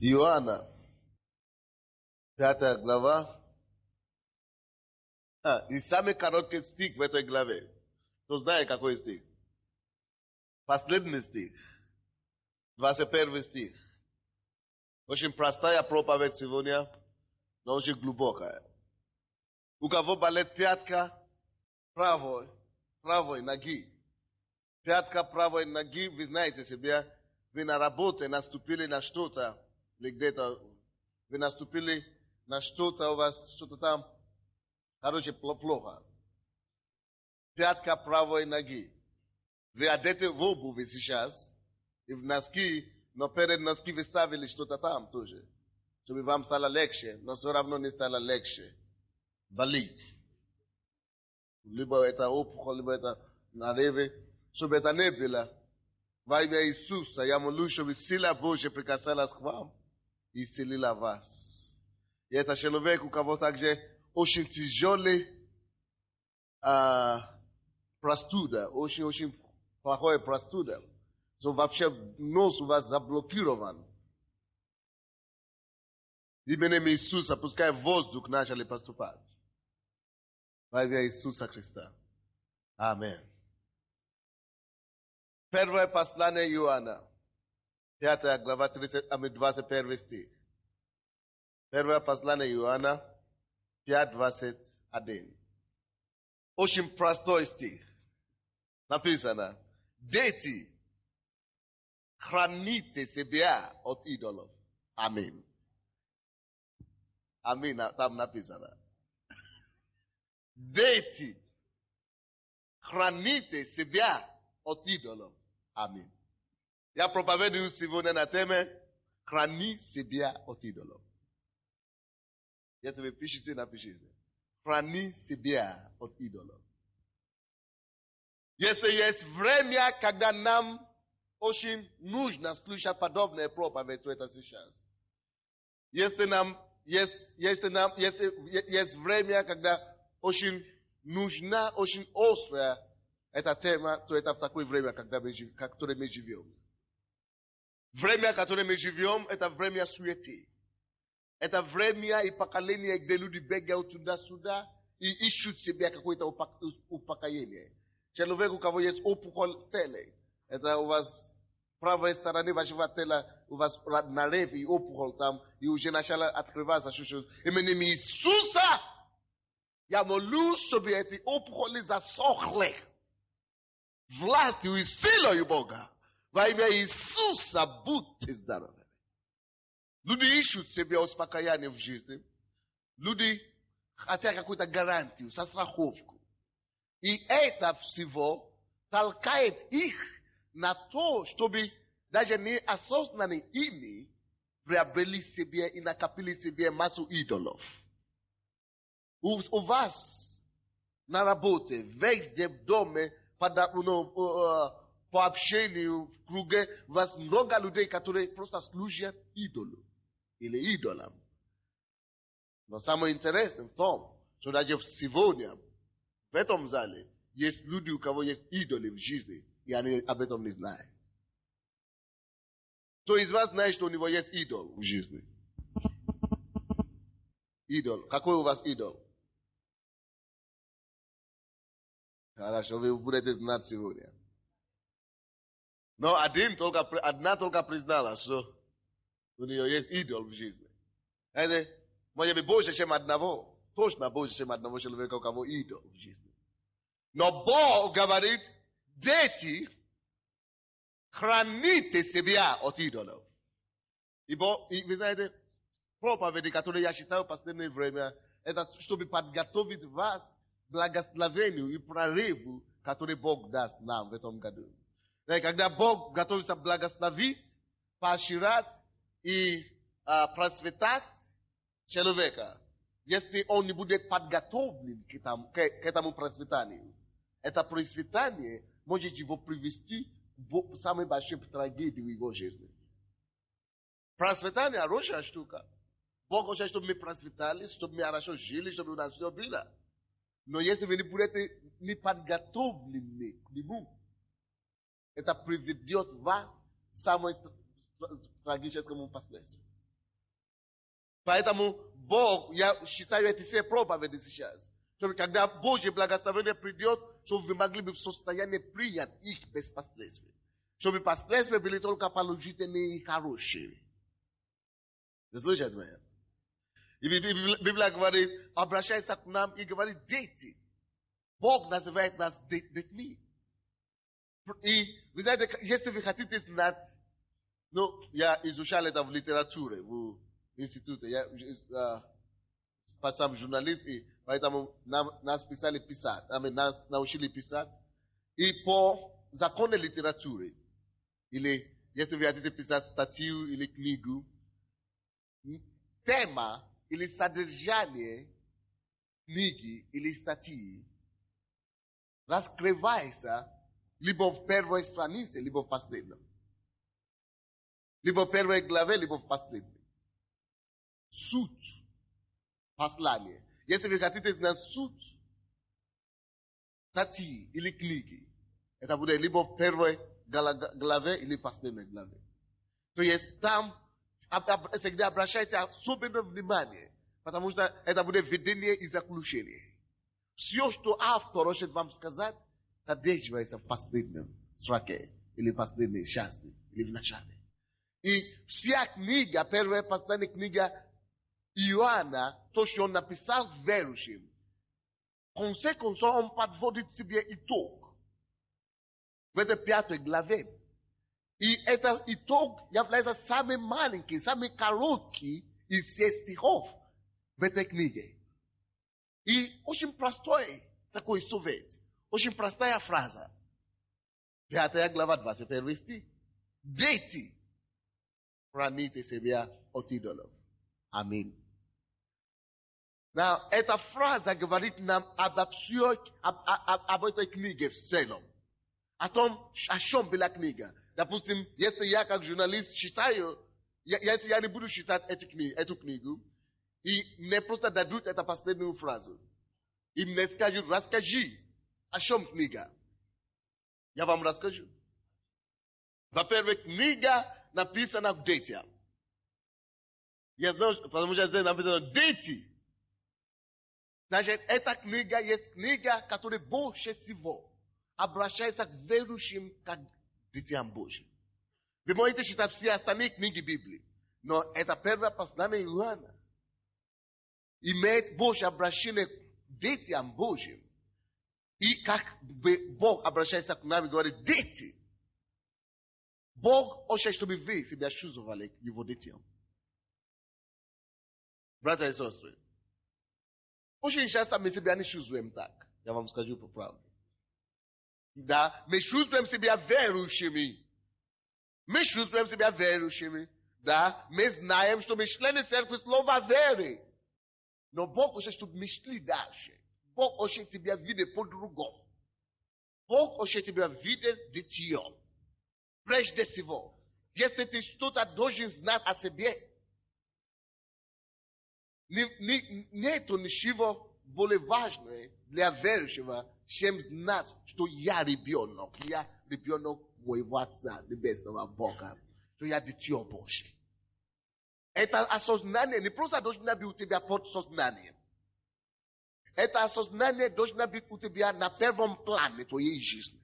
Иоанна, 5 глава. И самый короткий стих в этой главе. Кто знает, какой стих? Последний стих. 21 стих. Очень простая проповедь сегодня, но очень глубокая. У кого болит пятка правой ноги. Пятка правой ноги, вы знаете себе, вы на работе наступили на что-то, или где-то вы наступили на что-то, у вас что-то там, короче, плохо. Пятка правой ноги. Вы одеты в обуви сейчас, и в носки, но перед носки вы ставили что-то там тоже, чтобы вам стало легче, но все равно не стало легче. Болит. Либо это опухоль, либо это нарывы, чтобы это не было. Во имя Иисуса, я молюсь, чтобы сила Божья прикасалась к вам и исцелила вас. И это человек, у кого также очень тяжелый простуда, очень плохая простуда. So, вообще нос у вас заблокирован. Именем Иисуса, пускай воздух начали поступать. Во имя Иисуса Христа. Аминь. Первое послание Иоанна, 5 глава, 21 стих. Первое послание Иоанна, 5:21. Очень простой стих. Написано: дети, храните себя от идолов. Аминь. Аминь, там написано. Дети, храните себя от идолов. Аминь. Я проповедую сегодня на теме «Храни себя от идолов». Если вы пишете, напишите. Храни себя от идолов. Если есть время, когда нам очень нужно слушать подобные проповеди, то это сейчас. Если есть время, когда очень нужна, очень острая эта тема, то это в такое время, которое мы живем. Время, в котором мы живем, это время суеты. Это время и поколение, где люди бегают туда-сюда и ищут себе какое-то упокоение. Человек, у кого есть опухоль в теле, это у вас правой стороны вашего тела, у вас на реве опухоль там, и уже начала открываться чуть-чуть. Именем Иисуса, я молюсь, чтобы эти опухоли засохли. Властью и силою Бога. Во имя Иисуса будьте здоровы. Люди ищут себе успокоение в жизни. Люди хотят какую-то гарантию, страховку. И это всего толкает их на то, чтобы даже неосознанно ими приобрели себе и накопили себе массу идолов. У вас на работе, везде в доме, по общению в круге, у вас много людей, которые просто служат идолу или идолам. Но самое интересное в том, что даже сегодня в этом зале есть люди, у кого есть идолы в жизни, и они об этом не знают. Кто из вас знает, что у него есть идол в жизни? Идол. Какой у вас идол? Хорошо, вы будете знать сегодня. Но одна только признала, что у нее есть идол в жизни. Это, может быть, больше, чем одного. Точно больше, чем одного человека, у кого идол в жизни. Но Бог говорит: дети, храните себя от идолов. И вы знаете, проповеди, которые я читаю в последнее время, это чтобы подготовить вас к благословению и прорыву, который Бог даст нам в этом году. Когда Бог готовится благословить, поощрять и просветать человека, если он не будет подготовлен к этому просветанию, это просветание может его привести к самой большой трагедии в его жизни. Просветание – хорошая штука. Бог хочет, чтобы мы просветали, чтобы мы хорошо жили, чтобы у нас все было. Но если вы не будете не подготовлены к нему, это приведет вас к самому трагическому последствию. Поэтому Бог, я считаю эти все проповеди сейчас. Чтобы когда Божье благословение придет, чтобы вы могли быть в состоянии принять их без последствий. Чтобы последствия были только положительные и хорошие. Вы слышите меня? И Библия говорит, обращайся к нам и говорит, дети. Бог называет нас детьми. И вы знаете, если вы хотите знать, ну, я изучал это в литературе, в институте, я сам журналист, и поэтому нас писали писать, нас научили писать. И по закону литературы, или если вы хотите писать статью или книгу, тема или содержание книги или статьи раскрывается либо в первой странице, либо в последнем. Либо в первой главе, либо в последней. Суть послания. Если вы хотите знать суть статьи или книги, это будет либо в первой главе или в последней главе. То есть там всегда обращайте особенное внимание, потому что это будет введение и заключение. Все, что автор хочет вам сказать, содерживается в последнем строке, или в последней части, или в начале. И вся книга, первая и последняя книга Иоанна, то, что он написал верующим, в конце концов он подводит себе итог в этой 5 главе. И этот итог является самый маленький, самый короткий из всех стихов в этой книге. И очень простой такой совет, очень простая фраза. 5 глава, 21 стих. Дети, храните себя от идолов. Аминь. Эта фраза говорит нам об этой книге в целом. О том, о чем была книга. Допустим, если я как журналист читаю, если я не буду читать эту книгу, и мне просто дадут эту последнюю фразу, и мне скажут, расскажи, о чем книга. Я вам расскажу. Во-первых, книга написана к детям. Я знаю, потому что здесь написано дети. Значит, эта книга есть книга, которая больше всего обращается к верующим как к детям Божьим. Вы можете читать все остальные книги Библии, но это первое послание Иоанна имеет больше обращение к детям Божьим. И как Бог обращается к нам и говорит, дети. Бог хочет, чтобы вы себя чувствовали его детям. Братья и сестры, очень часто мы себя не чувствуем так. Я вам скажу по правде. Да, мы чувствуем себя верующими. Мы чувствуем себя верующими. Да, мы знаем, что мы члены церкви слова веры. Но Бог хочет, чтобы мы шли дальше. Бог хочет тебя видеть по-другому. Бог хочет тебя видеть детьем. Прежде всего, если ты что-то должен знать о себе, нету ничего более важного для верующего, чем знать, что я ребенок моего Отца, Небесного Бога, что я дитё Божье. Это осознание не просто должно быть у тебя под сознанием. Это осознание должно быть у тебя на первом плане твоей жизни.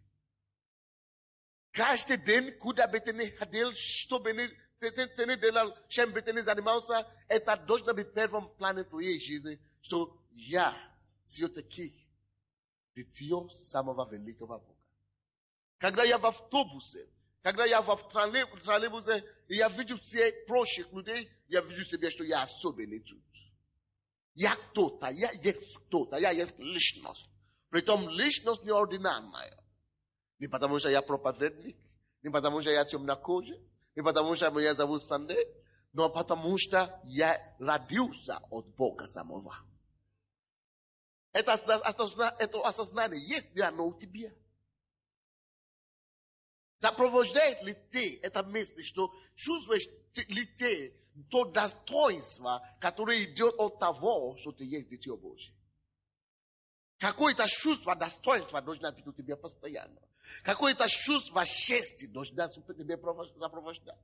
Каждый день, куда бы ты ни ходил, что бы ты ни делал, чем бы ты ни занимался, это должно быть в первом плане твоей жизни, что я все-таки дитё самого великого Бога. Когда я в автобусе, когда я в троллейбусе, и я вижу всех прочих людей, я вижу себе, что я особенный тут. Я кто-то, я есть личность. Притом личность неординарная. Не потому что я проповедник, не потому что я темнокожий, не потому что меня зовут Сандей, но потому что я родился от Бога самого. Это осознание есть ли оно у тебя? Сопровождает ли ты это мысль, что чувствуешь ли ты то достоинство, которое идет от того, что ты есть дитё Божье? Какое-то чувство достоинства должно быть у тебя постоянно. Какое-то чувство чести должно тебя сопровождать.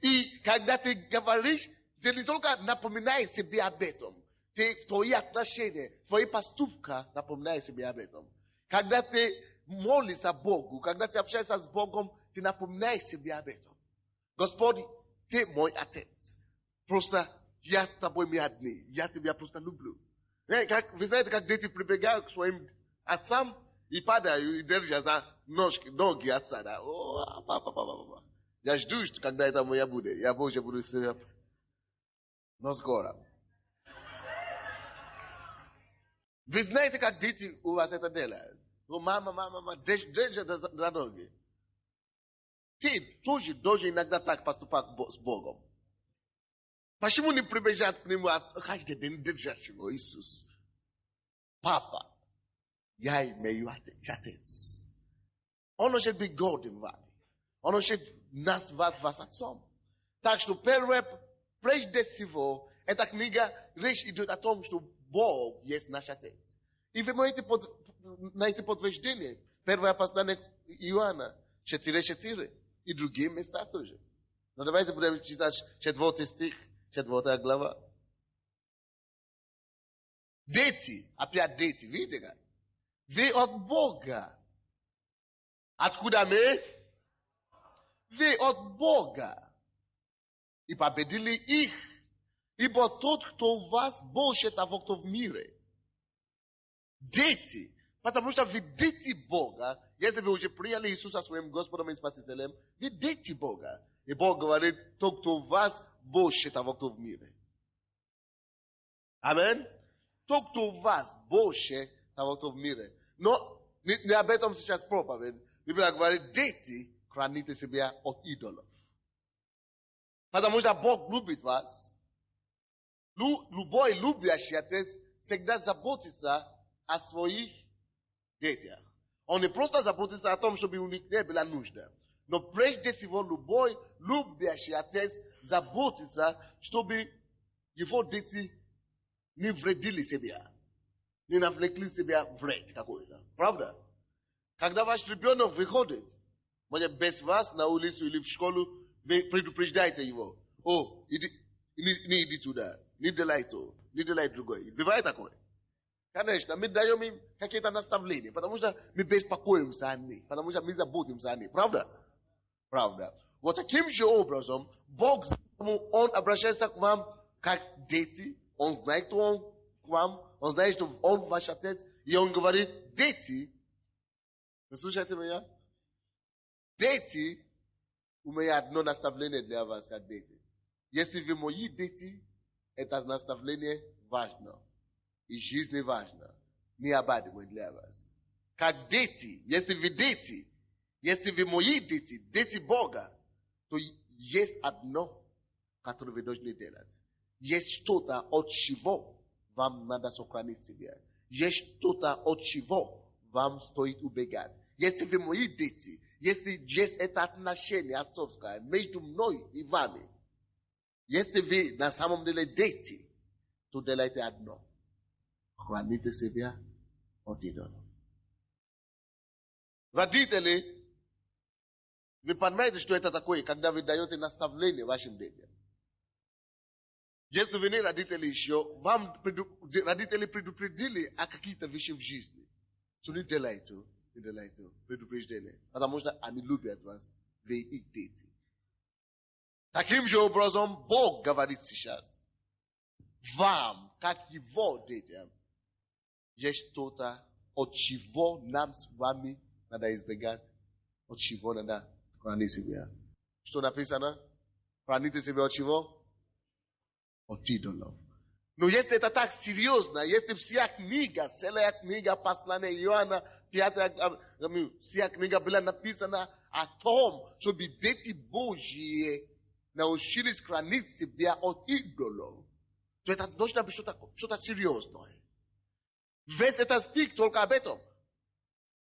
И когда ты говоришь, Ты не только напоминай себе об этом. Ты в твои отношения, твои поступки напоминай себе об этом. Когда ты молишься Богу, когда ты общаешься с Богом, ты напоминай себе об этом. Господь, ты мой Отец. Просто я с тобой мы одни. Я тебя просто люблю. Вы знаете, как дети прибегают к своим отцам и падают, и держат за ноги отца. Да? О, папа. Я жду, что когда это моя будет. Я больше буду себя. Но скоро. Вы знаете, как дети у вас это делают? Ну, мама, держи за ноги. Ты тоже должен иногда так поступать с Богом. Почему не прибежать к нему, каждый день держать его, Иисус? Папа, я имею Отец. Он может быть гордым вами. Он может назвать вас отцом. Так что первое, прежде всего, эта книга, речь идет о том, что Бог есть наш Отец. И вы можете найти подтверждение. Первое послание Иоанна 4:4 и другие места тоже. Но давайте будем читать 4 стих, 4 глава. Дети, опять дети, видите как? Вы от Бога. Откуда мы? Вы от Бога. И победили их. Ибо тот, кто в вас, больше того, кто в мире. Дети. Потому что вы дети Бога. Если вы уже приняли Иисуса своим Господом и Спасителем, вы дети Бога. И Бог говорит, тот, кто в вас, больше того, кто в мире. Амин. Тот, кто в вас, больше того, кто в мире. Но не об этом сейчас проповедь. Библия говорит, дети, храните себя от идолов. Потому что Бог любит вас. Любой любящий отец всегда заботится о своих детях. Он не просто заботится о том, чтобы у них не была нужда. Но прежде всего, любой любящий отец заботится, чтобы его дети не вредили себя. Не навлекли себя вред какой-то. Правда? Когда ваш ребенок выходит, может без вас на улицу или в школу, вы предупреждаете его. О, не иди туда, не делай то, не делай другое. Бывает такое? Конечно, мы даем им какие-то наставления, потому что мы беспокоимся о них, потому что мы заботимся о них. Правда? Правда. Вот таким же образом, Бог, Он обращается к вам как дети, Он знает, что Он к вам, Он знает, что Он ваш отец, и Он говорит, дети, вы слушаете меня? Дети, у меня одно наставление для вас, как дети. Если вы мои дети, это наставление важно. И жизнь важна. Необходимо для вас. Как дети, если вы мои дети, дети Бога, то есть одно, которое вы должны делать. Есть что-то, от чего вам надо сохранить себя. Есть что-то, от чего вам стоит убегать. Если вы мои дети, если есть это отношение отцовское между мной и вами, если вы на самом деле дети, то делайте одно. Храните себя от идолов. Родители, вы понимаете, что это такое, когда вы даете наставление вашим детям. Если вы не родители еще, вам родители предупредили о каких-то вещах в жизни. Что не делайте, предупреждение. Потому что они любят вас, вы их дети. Таким же образом, Бог говорит сейчас, вам, как его детям, есть что-то, от чего нам с вами надо избегать, от чего надо хранить себя. Что написано? Храните себя от чего? От идолов. Но если это так серьезно, если вся книга, целая книга послания Иоанна, вся книга была написана о том, чтобы дети Божьи научились хранить себя от идолов, то это должно быть что-то серьезное. Весь этот стих только об этом.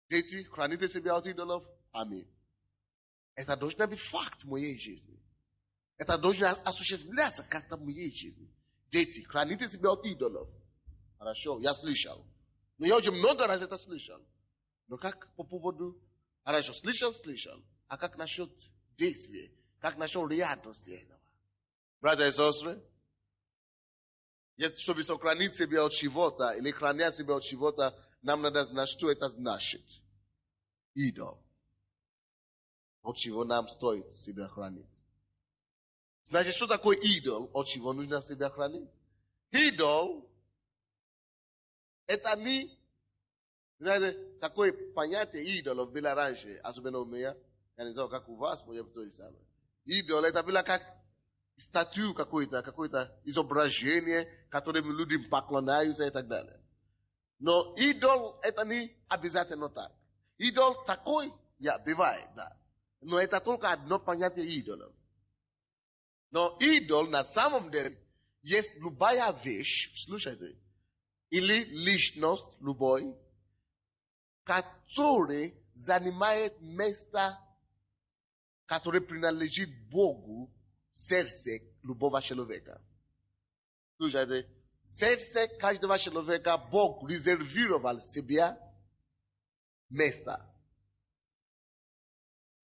Дети, храните себя от идолов. Аминь. Это должно быть факт в моей жизни. Это должно осуществляться как-то в моей жизни. Дети, храните себя от идолов. Хорошо, я слышал. Но я уже много раз это слышал. Но как по поводу... Хорошо, слышал. А как насчет действия? Как насчет реальности этого? Братья и сестры, Jest, żeby sochranić себе от живота или хранять себя от живота, нам надо знать, что это значит. Идол. От чего нам стоит себя хранить. Значит, что такое идол? От чего нужно себя хранить? Идол – это не, знаете, такое понятие идолов было раньше, особенно у меня. Я не знаю, как у вас, но я то же самое. Идол – это было как статую какое-то изображение, которым люди поклоняются и так далее. Но идол – это не обязательно так. Идол такой, бывает, да. Но это только одно понятие идола. Но идол на самом деле есть любая вещь, слушайте, или личность любой, который занимает место, которое принадлежит Богу в сердце любого человека. Слушайте, в сердце каждого человека Бог резервировал себе место.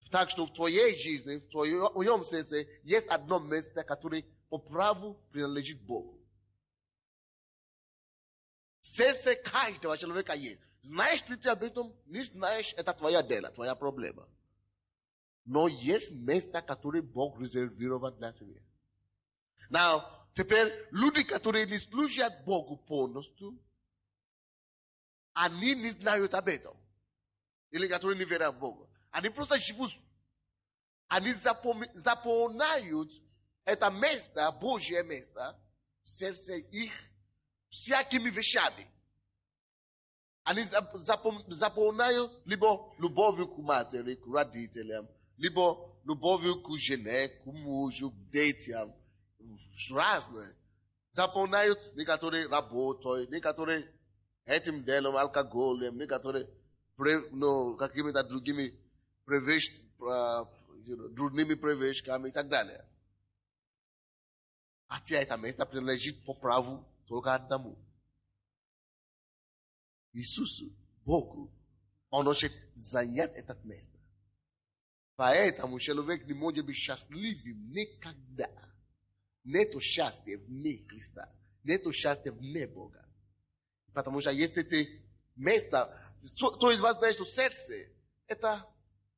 Так что в твоей жизни, в твоем сердце есть одно место, которое по праву принадлежит Богу. В сердце каждого человека есть. Знаешь ли ты об этом? Не знаешь, это твоя дело, твоя проблема. Но есть место, которое Бог резервировал для тебя. Now, теперь люди, которые не служат Богу полностью, они не знают об этом. Или которые не верят в Бога. Они просто живут. Они заполняют это место, Божье место, в сердце их всякими вещами. Они заполняют либо любовью к матери, к родителям, либо любовью к жене, к мужу, к детям. Разные. Заполняют некоторые работой, некоторые этим делом, алкоголем, некоторые какими-то другими трудными привычками и так далее. Хотя это место принадлежит по праву только одному. Иисусу, Богу, Он хочет занять это место. Поэтому человек не может быть счастливым никогда. Нету счастья вне Христа. Нету счастья вне Бога. Потому что если ты место, кто из вас знает, что сердце, это,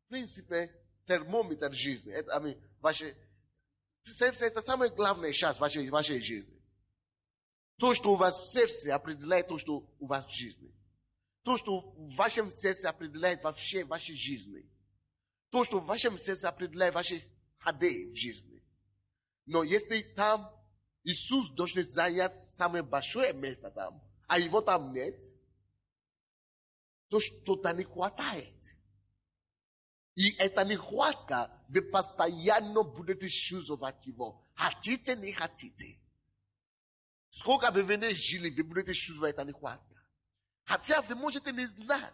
в принципе, термометр жизни. Это, ваше сердце – это самая главная часть вашей жизни. То, что у вас в сердце, определяет то, что у вас в жизни. То, что в вашем сердце определяет вообще вашей жизни. То, что в вашем сердце определяет ваши ходы в жизни. Но если там Иисус должен занять самое большое место там, а его там нет, то что-то не хватает. И эта нехватка, вы постоянно будете чувствовать его. Хотите, не хотите. Сколько бы вы не жили, вы будете чувствовать эта нехватка. Хотя вы можете не знать,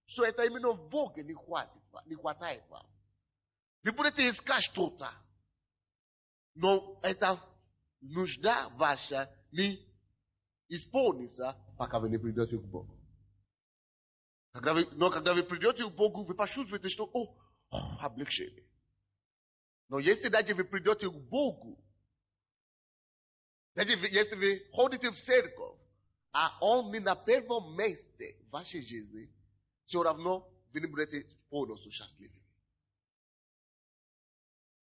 что это именно в Боге не хватает вам. Вы будете искать что-то. Но эта нужда ваша не исполнится, пока вы не придете к Богу. Но когда вы придете к Богу, вы почувствуете, что облегчение. Но если даже вы придете к Богу, даже если вы ходите в церковь, а Он не на первом месте в вашей жизни, все равно вы не будете полностью счастливы.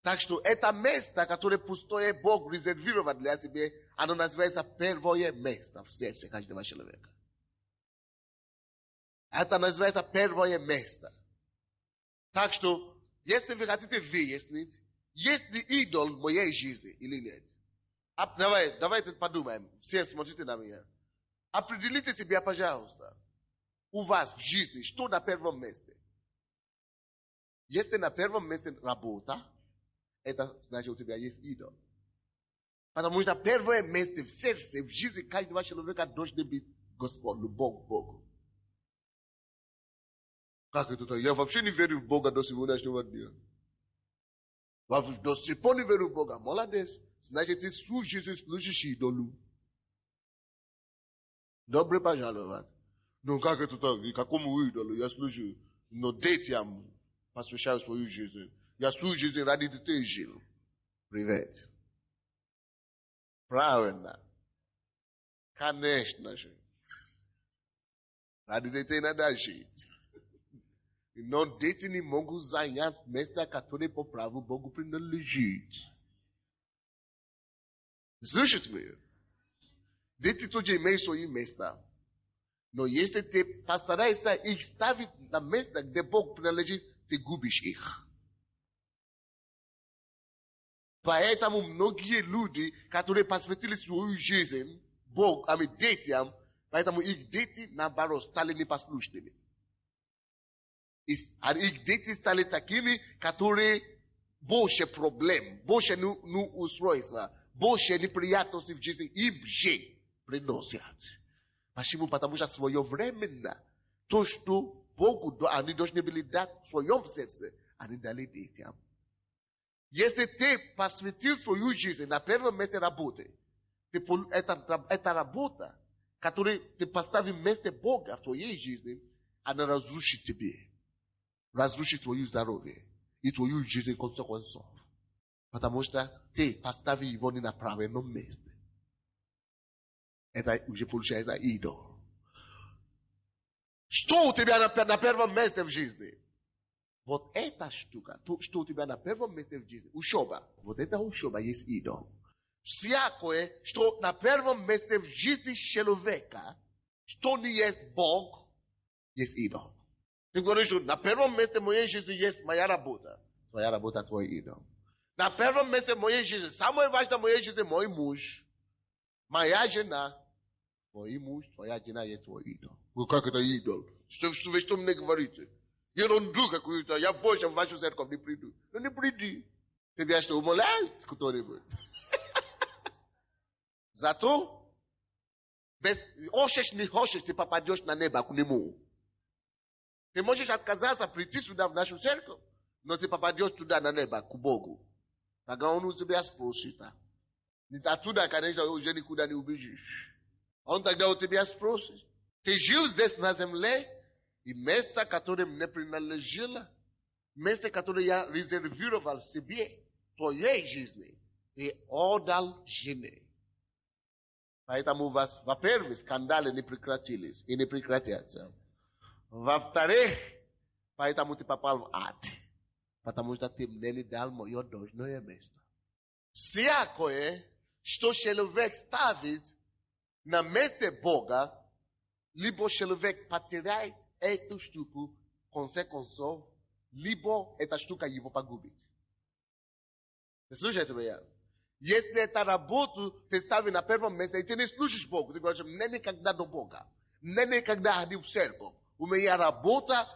Так что это место, которое пустое Бог резервировал для себя, оно называется первое место в сердце каждого человека. Это называется первое место. Так что, если вы хотите выяснить, есть ли идол в моей жизни или нет, давайте подумаем. Все смотрите на меня. Определите себе, пожалуйста, у вас в жизни, что на первом месте. Если на первом месте работа, это значит, у тебя есть идол. Потому что первое место в сердце, в жизни каждого человека должен быть Господь, любовь к Богу. Как это так? Я вообще не верю в Бога до сегодняшнего дня. До сих пор не верю в Бога. Молодец. Значит, ты всю жизнь служишь идолу. Добро пожаловать. Ну как это так? И какому идолу? Я служу. Но детям посвящаю свою жизнь. Я свою жизнь ради детей жил. Привет. Правильно. Конечно же. Ради детей надо жить. Но дети не могут занять место, которое по праву Богу принадлежит. Слышите меня? Дети тоже имеют свои места. Но если ты постараешься их ставить на место, где Бог принадлежит, ты губишь их. Поэтому многие люди, которые посвятили свою жизнь Богу, детям, поэтому их дети, наоборот, стали непослушными. Их дети стали такими, которые больше проблем, больше устройства, больше неприятностей в жизни им же приносят. Почему? Потому что своевременно то, что Богу они должны были дать в своем сердце, они дали детям. Если ты посвятил свою жизнь на первом месте работы, эта работа, которую ты поставил вместо Бога в твоей жизни, она разрушит тебе. Разрушит твое здоровье и твою жизнь в конце концов. Потому что ты поставил его не на правильном месте. Это уже получается идол. Что у тебя на первом месте в жизни? Вот эта штука, что у тебя на первом месте в жизни, учеба. Вот эта учеба есть идол. Всякое, что на первом месте в жизни человека, что не есть Бог, есть идол. Ты говоришь, что на первом месте моей жизни есть моя работа. Твоя работа твой идол. На первом месте моей жизни, самое важное в моей жизни мой муж, моя жена, твой муж, твоя жена есть твой идол. Ну как это идол? Что мне говорите? Ерунду какую-то, я больше в вашу церковь не приду. Ну не приди. Тебя что, умоляют кто-нибудь? Зато, хочешь не хочешь, ты попадешь на небо к нему. Ты можешь отказаться прийти сюда в нашу церковь, но ты попадешь туда на небо к Богу. Тогда он у тебя спросит. Оттуда, конечно, уже никуда не убежишь. Он тогда у тебя спросит. Ты жил здесь на земле, и место, которое мне принадлежало, место, которое я резервировал себе, твоей жизни, ты отдал жене. Поэтому у вас, во-первых, скандалы не прекратились и не прекратятся. Во-вторых, поэтому ты попал в ад. Потому что ты мне не дал мое должное место. Всякое, что человек ставит на месте Бога, либо человек потеряет эту штуку, в конце концов, либо эта штука его погубит. Ты слушаете меня? Если эту работу ты ставишь на первом месте, и ты не слушаешь Богу, ты говоришь, мне никогда до Бога, мне никогда ходил в церковь. У меня работа,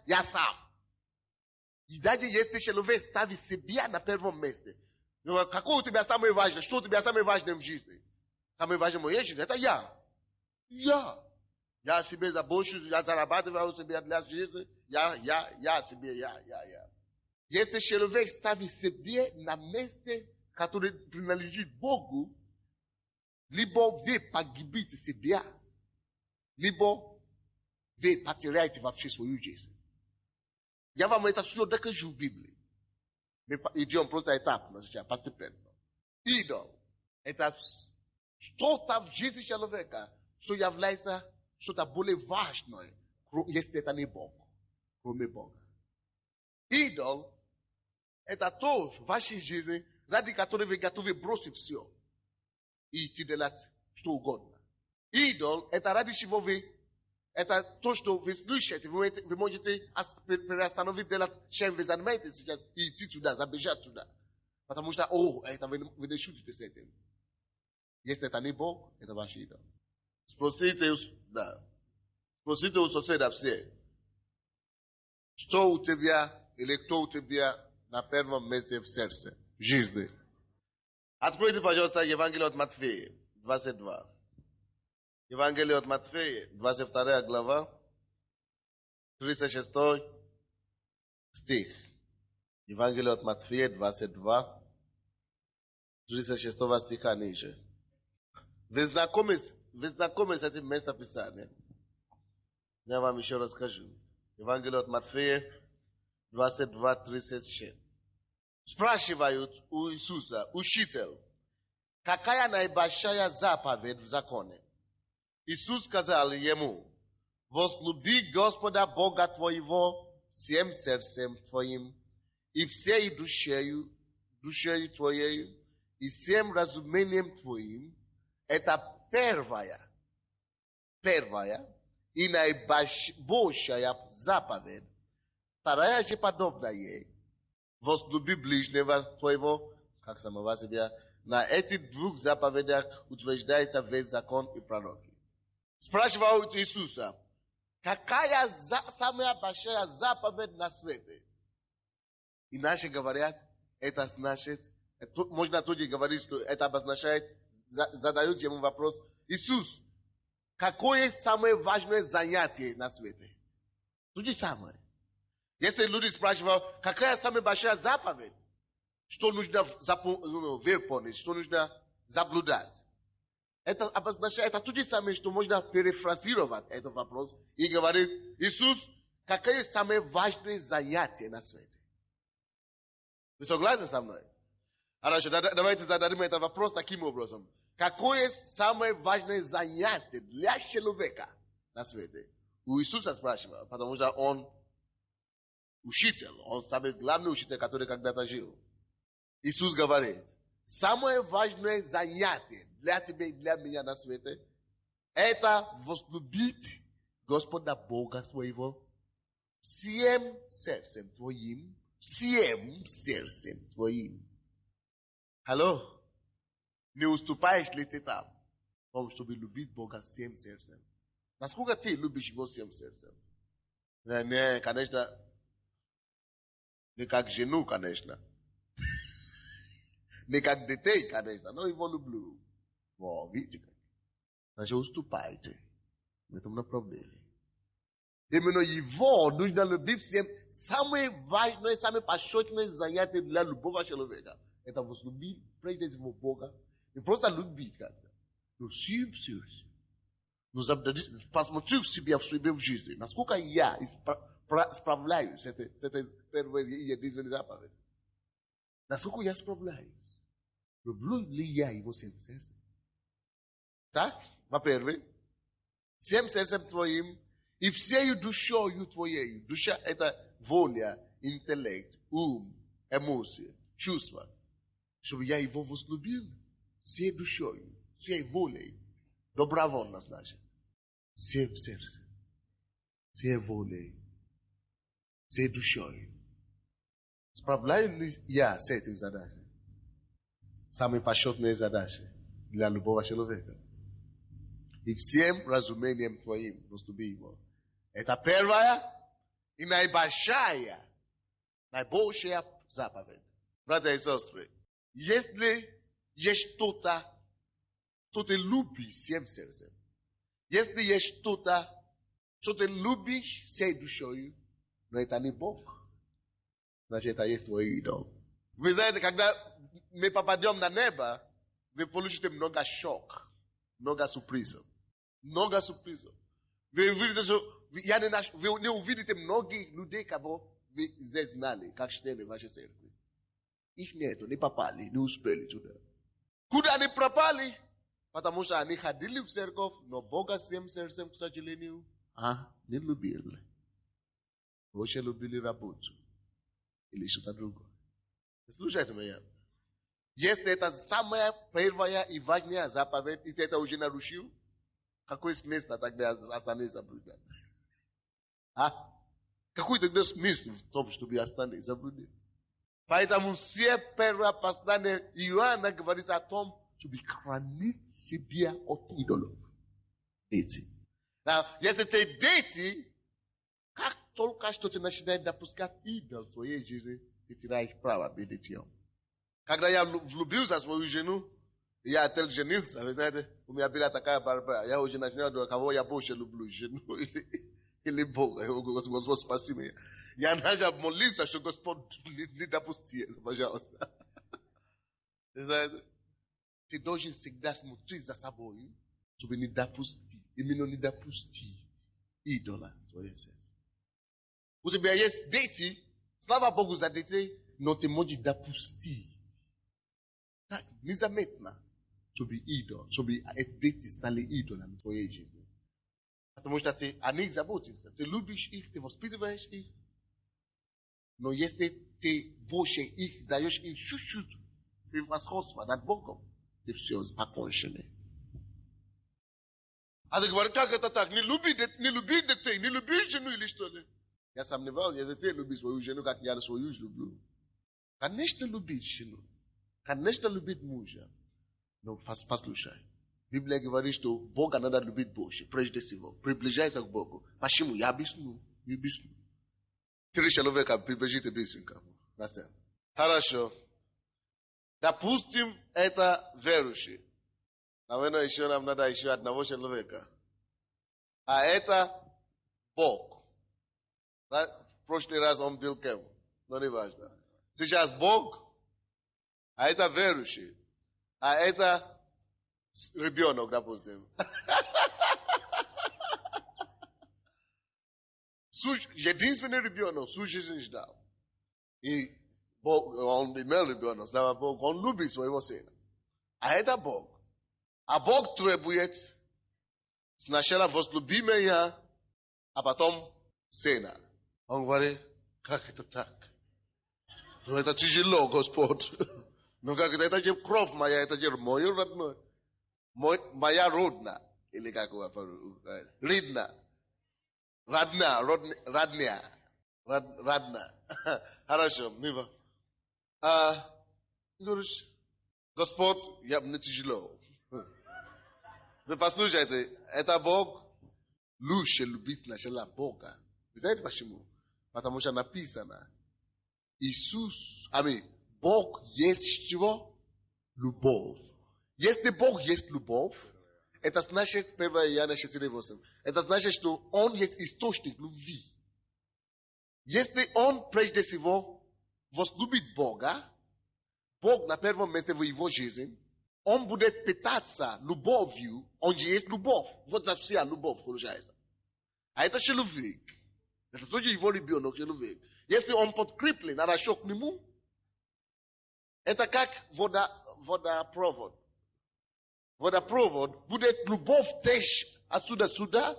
я сам. И даже если человек ставит себя на первом месте, какое у тебя самое важное, что у тебя самое важное в жизни? Самое важное в моей жизни, это я. Я себе забочусь, я зарабатываю себе для жизни, я себе. Если человек ставит себя на месте, которое принадлежит Богу, либо вы погибите себя, либо вы потеряете вообще свою жизнь. Я вам это все докажу в Библии. Мы идем просто этапно, постепенно. Идол – это что-то в жизни человека, что является что-то более важное, если это не Бог, кроме Бога. Идол – это то в вашей жизни, ради которого вы готовы бросить все и идти делать что угодно. Идол – это ради чего вы, это то, что вы слышите, вы можете переостановить делать, чем вы занимаетесь сейчас, и идти туда, забежать туда. Потому что, это вы не шутите с этим. Если это не Бог, это ваш идол. Спросите у соседа все, что у тебя или кто у тебя на первом месте в сердце, в жизни. Откройте, пожалуйста, Евангелие от Матфея, 22. Евангелие от Матфея, 22 глава, 36 стих. Евангелие от Матфея, 22, 36 стиха ниже. Вы знакомы с этим местописанием? Я вам еще расскажу. Евангелие от Матфея, 22, 36. Спрашивают у Иисуса, учитель, Какая наибольшая заповедь в законе? Иисус сказал ему: возлюби Господа Бога твоего всем сердцем твоим, и всей душею твоей, и всем разумением твоим. Это первая и наибольшая заповедь. Вторая же подобная ей: возлюби ближнего твоего, как самого себя. На этих двух заповедях утверждается весь закон и пророки. Спрашивал у Иисуса: какая самая большая заповедь на свете? Иначе говорят, это значит, можно тут и говорить, что это обозначает, задают ему вопрос: Иисус, какое самое важное занятие на свете? То же самое. Если люди спрашивают, какая самая большая заповедь, что нужно выполнить, что нужно соблюдать, это обозначает, это то же самое, что можно перефразировать этот вопрос и говорить: Иисус, какое самое важное занятие на свете? Вы согласны со мной? Хорошо, давайте зададим этот вопрос таким образом. Какое самое важное занятие для человека на свете? У Иисуса спрашивал, потому что он учитель, он самый главный учитель, который когда-то жил. Иисус говорит: самое важное занятие для тебя и для меня на свете — это возлюбить Господа Бога своего всем сердцем твоим, всем сердцем твоим. Алло? Не уступаешь ли ты там, чтобы любить Бога всем сердцем? Насколько ты любишь Его всем сердцем? Не, конечно, не как жену, конечно. Не как детей, конечно, но его люблю. О, видите как? Значит, уступайте в этом направлении. Именно его нужно любить всем. Самое важное, самое почетное занятие для любого человека — это возлюбить прежде всего Бога. Не просто любить как-то, но всем сердцем. Но посмотри в себя, в своей жизни, насколько я справляюсь с этой первой и единственной заповедью. Насколько я справляюсь. Люблю ли я его всем сердцем? Так? Во-первых, всем сердцем твоим и всею душою твоей. Душа — это воля, интеллект, ум, эмоции, чувства. Чтобы я его возлюбил всей душою, всей волей. Добровольно, значит. Всем сердцем, всей волей, всей душой. Справляю ли я с этим задачей? Самые почетные задачи для любого человека. И всем разумением твоим возлюби его. Это первая и наибольшая заповедь. Братья и сестры, если есть что-то, что ты любишь всем сердцем, если есть что-то, что ты любишь всей душой, но это не Бог, значит, это есть твой идол. Вы знаете, когда мы попадем на небо, вы получите много шок, много сюрпризов. Много сюрпризов. Вы не увидите многих людей, кого вы здесь знали, как члены вашей церкви. Их нету, не попали, не успели туда. Куда они пропали? Потому что они ходили в церковь, но Бога всем сердцем, к сожалению, не любили. Больше любили работу или что-то другое. Слушайте меня. Если это самая первая и важная заповедь, и ты это уже нарушил, какой смысл тогда остальные соблюдать? Какой тогда смысл в том, чтобы остальные соблюдать? Поэтому все первые послания Иоанна говорит о том, чтобы хранить себя от идолов. Дети. Если ты дети, как только что ты начинаешь допускать идол в своей жизни, ты теряешь право быть детем. Когда я влюбился в свою жену, я хотел жениться, вы знаете, у меня была такая борьба. Я уже начинал думать, кого я больше люблю, жену или Бога. Господь, спаси меня. Я начал молиться, что Господь не допусти, пожалуйста. Вы знаете, ты должен всегда смотреть за собой, чтобы не допустить, именно не допустить идола в своем сердце. У тебя есть дети, слава Богу за детей, но ты можешь допустить. Так, незаметно. чтобы идол, чтобы дети стали идолами в твоей жизни. Потому что ты о них заботишься, ты любишь их, ты воспитываешь их. Но если ты больше их даешь им чуть-чуть превосходства над Богом, ты все покончено. А ты говоришь, как это так? Не люби детей, не люби жену или что ли? Я сомневался, если ты любишь свою жену, как я свою люблю. Конечно, любить жену. Конечно, любить мужа. Но послушай. Библия говорит, что Бога надо любить больше, прежде всего. Приближайся к Богу. Почему? Я объясню. Три человека приближите близко. Хорошо. Допустим, это верующий. Наверное, еще нам надо еще одного человека. А это Бог. В прошлый раз он был кем? Но не важно. Сейчас Бог, а это верующий. А это ребенок, допустим. Единственный ребенок всю жизнь ждал. И Бог, он имел ребенок, слава Богу, он любит своего сына. А это Бог. А Бог требует сначала возлюби меня, а потом сына. Он говорит, как это так? Ну это тяжело, Господь. Ну как это же кровь моя, это же мое родное. Моя родная. Или как его родная. Родная. Хорошо, Нива. Говоришь, Господь, мне тяжело. Вы послушайте, это Бог лучше любить сначала Бога. Вы знаете почему? Потому что написано, Бог есть чего? Любовь. Если Бог есть любовь, это значит, 1 Иоанна 4:8, это значит, что Он есть источник любви. Если Он прежде всего возлюбит Бога, Бог на первом месте в его жизни, Он будет питаться любовью, Он же есть любовь. Вот на вся любовь получается. А это человек. Это тоже его ребенок человек. Если он подкреплен, хорошо к нему, это как водопровод. Водопровод будет любовь течь отсюда сюда,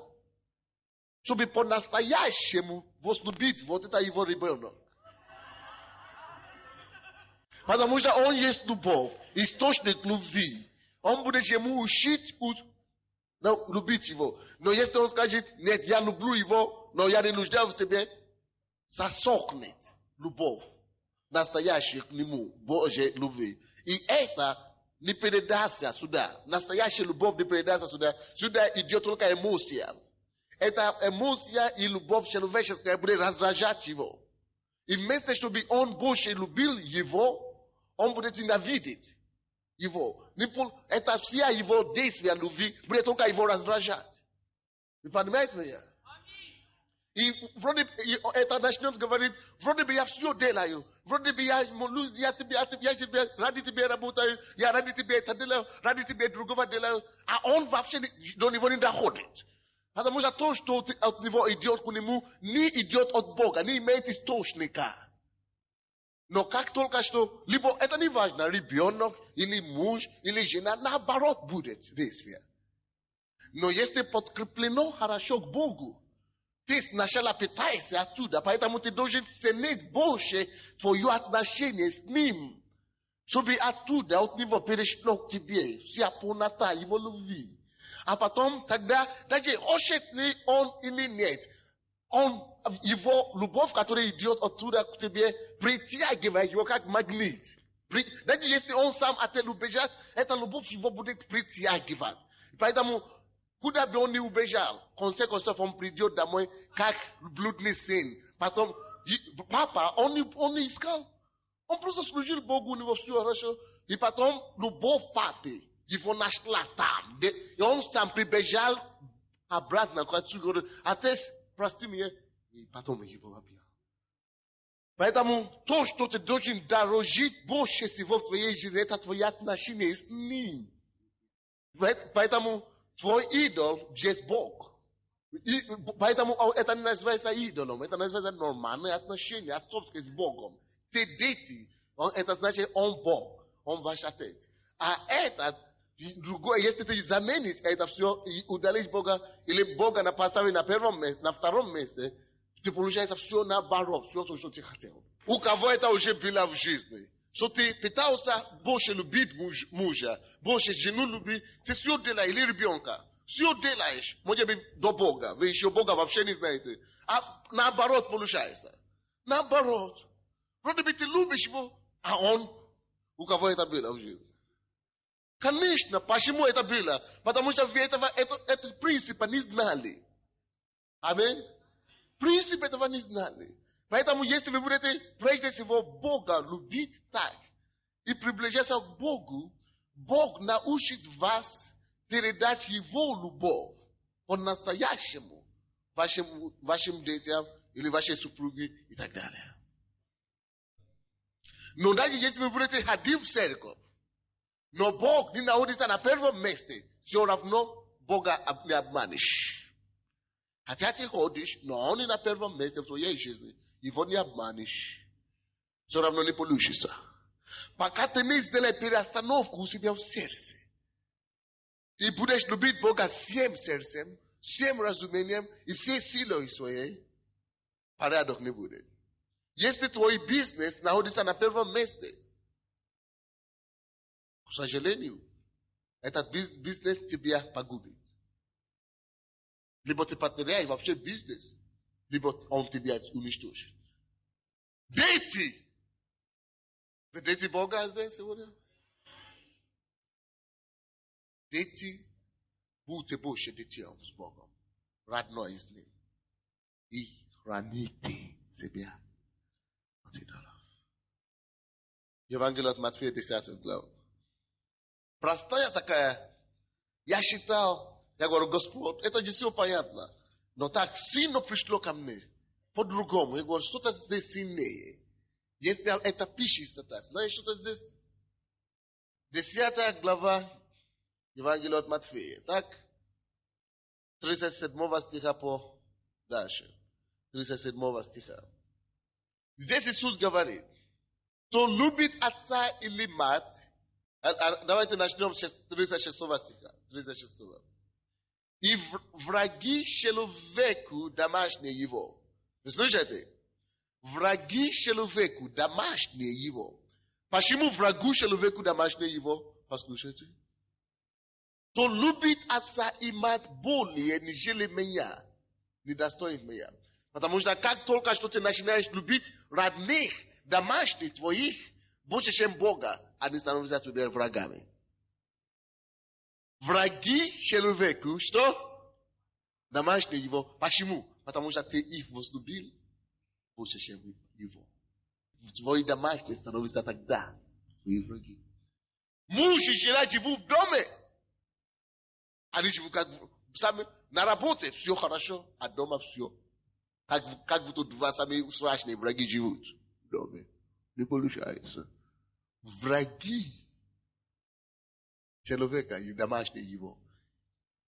чтобы по-настоящему возлюбить вот это его ребенок. Потому что он есть любовь, источник любви. Он будет ему учить любить его. Но если он скажет, нет, я люблю его, но я не нуждаюсь в тебе, засохнет любовь настоящая к нему, Божьей любви. И это не передастся сюда. Настоящая любовь не передастся сюда. Сюда идет только эмоция. Эта эмоция и любовь человеческая будет раздражать его. И вместо, чтобы он больше любил его, он будет ненавидеть его. Это вся его действия любви будет только его раздражать. Вы понимаете меня? И вроде это начнет говорить, вроде бы я все делаю, вроде бы я молюсь, я ради тебя работаю, я ради тебя это делаю, ради тебя другого делаю, а он вообще до него не доходит. Потому что то, что от него идет к нему, не идет от Бога, не имеет источника. Но как только что, либо это не важно, ребенок, или муж, или жена, наоборот будет действие. Но если подкреплено хорошо к Богу, ты сначала питаешься оттуда, поэтому ты должен ценить больше твое отношение с Ним, чтобы оттуда от Него перешло к тебе вся полнота Его любви. А потом тогда, даже хочет ли он или нет, его любовь, которая идет оттуда к тебе, притягивает его как магнит. Даже если он сам от этого убежит, эта любовь его будет притягивать. Поэтому, куда бы он не убежал, в конце концов он придет домой как блудный сын. Потом, папа, он не искал. Он просто служил Богу, у него все хорошо. И потом, любовь папы его нашла там. И он сам прибежал обратно к отцу, говорит, отец, прости меня, и потом его объял. Поэтому то, что ты должен дорожить больше всего в твоей жизни, это твои отношения с Ним. Поэтому твой идол есть Бог. И поэтому это не называется идолом, это называется нормальные отношения, особенно с Богом. Ты дети, это значит он Бог, он ваш отец. А этот Другое, если ты заменишь это все и удалишь Бога, или Бога поставить на первом месте, на втором месте, ты получается все наоборот, все то, что ты хотел. У кого это уже было в жизни? Что ты пытался больше любить мужа, больше жену любить, ты все делаешь, или ребенка, все делаешь, может быть, до Бога, вы еще Бога вообще не знаете, а наоборот получается. Наоборот. Вроде бы ты любишь его, а он, у кого это было в жизни? Конечно, почему это было? Потому что вы этот принцип не знали. Аминь. Принцип этого не знали. Поэтому, если вы будете прежде всего Бога любить так и приближаться к Богу, Бог научит вас передать Его любовь по-настоящему вашим детям или вашей супруге и так далее. Но даже если вы будете ходить в церковь, но Бог не находится на первом месте, все равно Бога не обманешь. Хотя ты ходишь, но Он не на первом месте в твоей жизни, его не обманешь. Все равно не получится. Пока ты не сделаешь переостановку у себя в сердце, и будешь любить Бога всем сердцем, всем разумением и всей силой своей, порядок не будет. Если твой бизнес находится на первом месте, к сожалению, этот бизнес тебя погубит. Либо ты потеряешь вообще бизнес, либо он тебя уничтожит. Дети! Вы дети Бога здесь сегодня? Дети, будьте больше детям с Богом, родной с Ним. И храните себя от идолов. Евангелие от Матфея, 10 глава. Простая такая. Я считал, я говорю, Господь, это же все понятно. Но так сильно пришло ко мне. По-другому. Я говорю, что-то здесь сильнее. Если это пишется так, знаешь, что-то здесь? 10 глава Евангелия от Матфея. Так? 37 стиха по дальше. 37 стиха. Здесь Иисус говорит, кто любит отца или мать, давайте начнем с 36 стиха. 36. И враги человеку домашние его. Вы слышите? Враги человеку домашние его. Почему врагу человеку домашние его? Послушайте. Кто любит отца и мать более, нежели меня, недостоин меня. Потому что как только что ты начинаешь любить родных, домашних твоих, больше, чем Бога, они становятся тебе врагами. Враги человеку, что? Домашние его. Почему? Потому что ты их возлюбил больше, чем его. Твои домашние становятся тогда твои враги. Муж и жена живут в доме. Они живут как сами на работе, все хорошо, а дома все. Как будто два самые страшные враги живут в доме. Не получается. Враги человека и домашние его.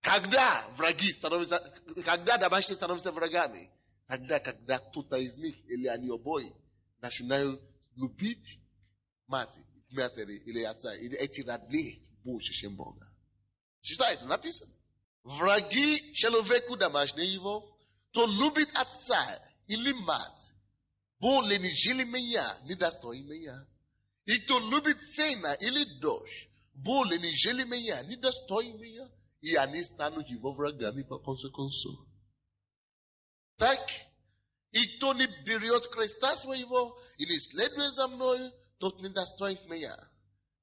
Когда враги становятся, когда домашние становятся врагами, тогда, когда кто-то из них, или они обои, начинают любить матери или отца, или эти родные больше, чем Бога. Читайте, написано. Враги человеку домашние его, кто любит отца или мать, более нежели меня, недостоин меня. И кто любит сына или дочь, более нежели меня, недостоин меня. И они станут его врагами по консеквенции. Так, и кто не берет креста своего, и не следует за мною, тот недостоин меня.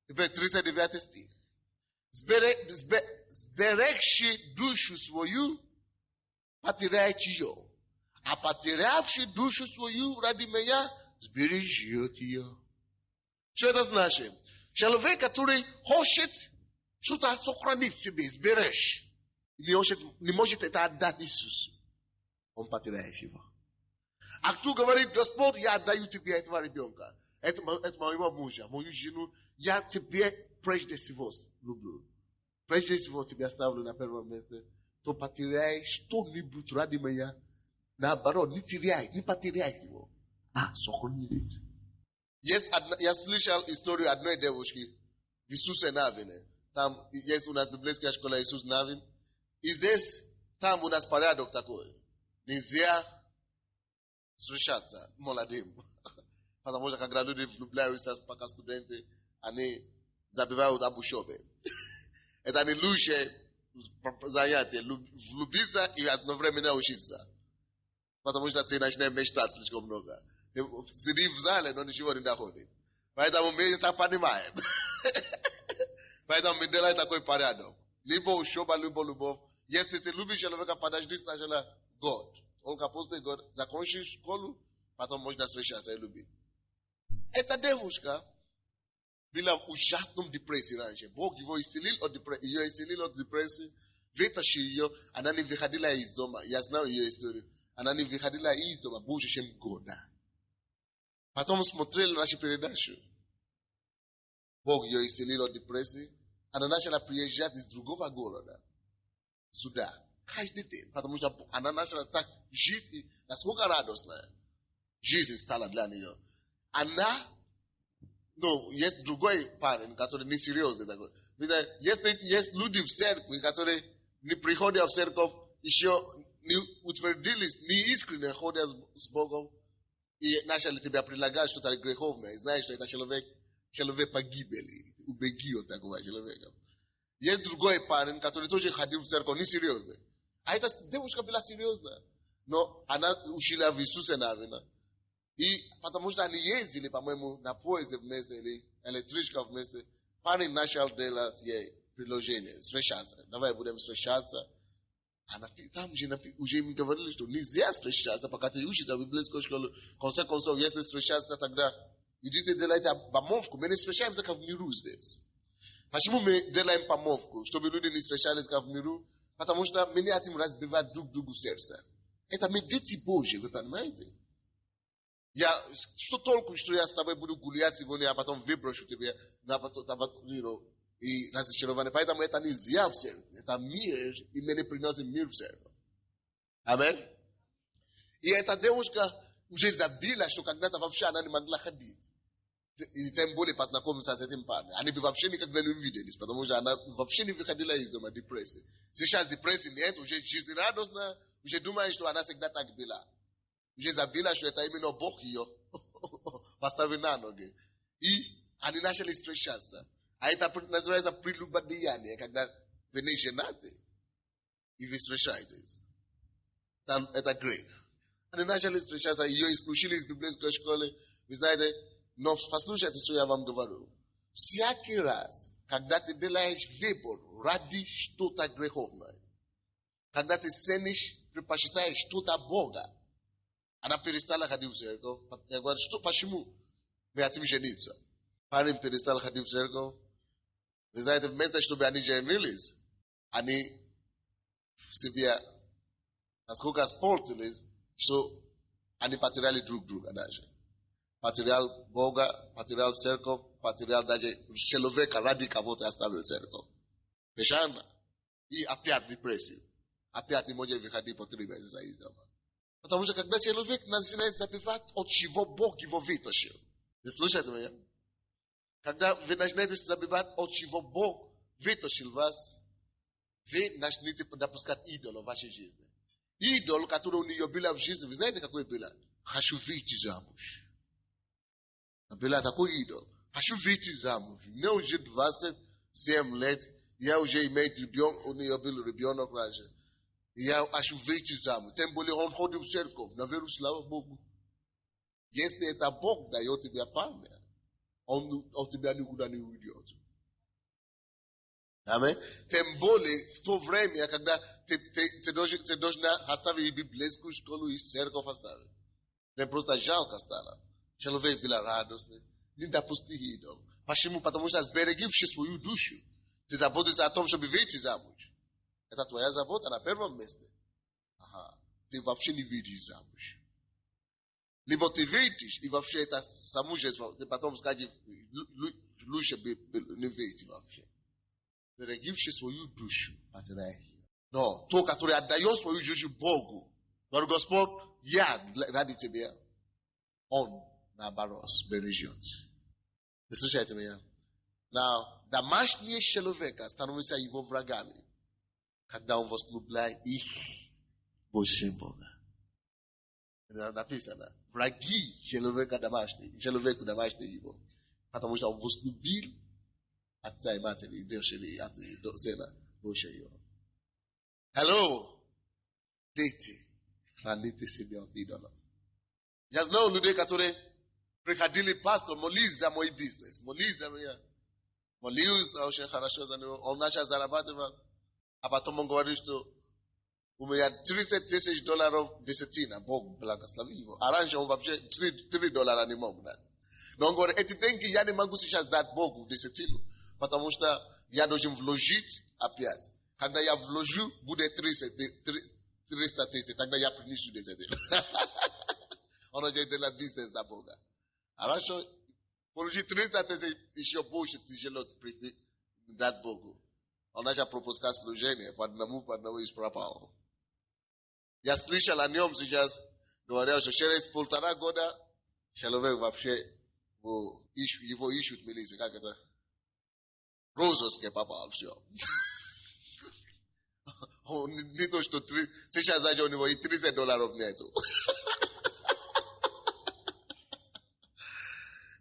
Теперь 39 стих. Сберегши душу свою, потеряет ее. А потерявший душу свою ради меня, сбережет ее. Что это значит? Человек, который хочет что-то сохранить в себе, сберечь, не может это отдать Иисусу. Он потеряет его. А кто говорит, Господь, я отдаю тебе этого ребенка, это моего мужа, мою жену, я тебе прежде всего люблю. Прежде всего тебя ставлю на первом месте, то потеряй что-нибудь ради меня. Наоборот, не теряй, не потеряй его. Сохранить. Я слышал историю одной девушки в Иисусе Навине. Tam jest u nas biblijska szkoła Jezus Nawin. I здесь, tam u nas порядок такой. Нельзя встречаться молодым. Потому что когда люди влюбляются, пока студенты, они забивают об учебе. Это не лучшее занятие. Влюбиться и одновременно учиться. Потому что ты начинаешь мечтать слишком много. Ты сидишь в зале, но ничего не доходит. Поэтому мы это понимаем. Поэтому мы делаем такой порядок. Либо учеба, либо любовь. Если ты любишь человека, подожди сначала год. Только после года закончишь школу, потом можно встречаться и любить. Эта девушка была в ужасном депрессии раньше. Бог его исцелил от депрессии, вытащил ее, она не выходила из дома. Я знаю ее историю. Она не выходила из дома больше, чем года. Потом смотрели нашу передачу. Бог ее исцелил от депрессии. Она начала приезжать из другого города сюда. Каждый день. Потому что она начала так жить. И насколько радостная жизнь стала для нее. Она, есть другой парень, который не серьезный такой. Есть люди в церкви, которые не приходят в церковь, еще не утвердились, не искренне ходят с Богом. И начали тебя предлагать что-то греховное. И знаешь, что это человек погибели. Убеги от такого человека. Есть другой парень, который тоже ходил в церковь, не серьезный. А эта девушка была серьезная. Но она учила в Иисусе Навина. И потому что они ездили, по-моему, на поезде вместе, или электричка вместе, парень начал делать ей предложение, встречаться. Давай будем встречаться. Там же уже мы говорили, что нельзя встречаться, пока ты учишься в библейской школе. В конце концов, если встречаться, тогда идите делайте помолвку. Мы не встречаемся, как в миру здесь. Почему мы делаем помолвку? Чтобы люди не встречались, как в миру? Потому что мы не хотим разбивать друг другу сердце. Это мы дети Божьи, вы понимаете? Что толку, что я с тобой буду гулять сегодня, а потом выброшу тебе и разочарование. Поэтому это нельзя в церкви. Это мир, и мы не приносим мир в церковь. Аминь. И эта девушка уже забила, что когда-то вообще она не могла ходить. И тем более познакомиться с этим парнем. Они бы вообще никогда не увиделись, потому что она вообще не выходила из дома депрессии. Сейчас депрессии нет, уже жизнерадостная, уже думает, что она всегда так была. Уже забила, что это именно Бог ее поставил на ноги. И они начали встречаться. А это называется прелюбодеяние, когда вы не женаты, и вы встречаетесь. Там это грех. Они начали встречаться, ее исключили из библейской школы. Вы знаете, но послушайте, что я вам говорю. Всякий раз, когда ты делаешь выбор ради что-то греховное, когда ты ценишь, предпочитаешь что-то Бога, она перестала ходить в церковь. Я говорю, что, почему мы хотим жениться? Парень перестал ходить в церковь. Вы знаете, вместо чтобы они женились, они себе насколько испортились, что они потеряли друг друга даже. Потерял Бога, потерял церковь, потерял даже человека, ради кого-то оставил церковь. Печально. И опять депрессию. Опять не может выходить по 3 месяца из дома. Потому что когда человек начинает забивать, от чего Бог его вытащил. Вы слушаете меня? Когда вы начинаете забивать, от чего Бог вытащил вас, вы начнете допускать идола в вашей жизни. Идол, который у нее было в жизни, вы знаете, какой было? Хочу выйти замуж. Была такой идол. Хочу выйти замуж. Мне уже 27 лет, я уже имею ребенок, у нее был ребенок раньше. Я хочу выйти замуж. Тем более он ходит в церковь, на веру, слава Богу. Если это Бог дает тебе парня, он от тебя никуда не уйдет. Аминь. Тем более в то время, когда ты должна оставить библейскую школу и церковь оставить. Мне просто жалко стало. Человек был радостный. Не допусти идол. Почему? Потому что сберегивши свою душу, ты заботишься о том, чтобы выйти замуж. Это твоя забота на первом месте. Ага. Ты вообще не выйдешь замуж. Либо ты выйдешь, и вообще это замужество, ты потом скажешь, лучше бы не выйти вообще. Берегивши свою душу, потеряй ее. Но то, которое отдает свою душу Богу, говорит, Господь, я ради тебя, Он наоборот бережет. Вы слушаете меня? Домашние человека становятся его врагами, когда он возлюбляет их больше Бога. Это написано. Враги человеку домашнего его. Потому что он возлюбил отца и матери, и дочери, и сына больше его. Hello, дети, храните себя от идолов. Я знаю людей, которые приходили, пастор, молись за мой бизнес, молись за меня. Молился очень хорошо за него, он начал зарабатывать, а потом он говорит, что у меня $30,000 десятина, Бог благослови его. А раньше он вообще $3 не мог дать. Но он говорит, эти деньги я не могу сейчас дать Богу в десятину, потому что я должен вложить опять. Когда я вложу, будет 300 тысяч, тогда я принесу десятину. Он уже делает бизнес на Бога. А раньше получить 300 тысяч еще больше тяжело дать Богу. Он начал пропускать служение, по одному из пропал. Я слышал о нем сейчас, говорят, что через 1,5 года человек вообще его ищут в милиции, как это? Розыске попал, все. Он не то, что сейчас даже у него и $30 нету.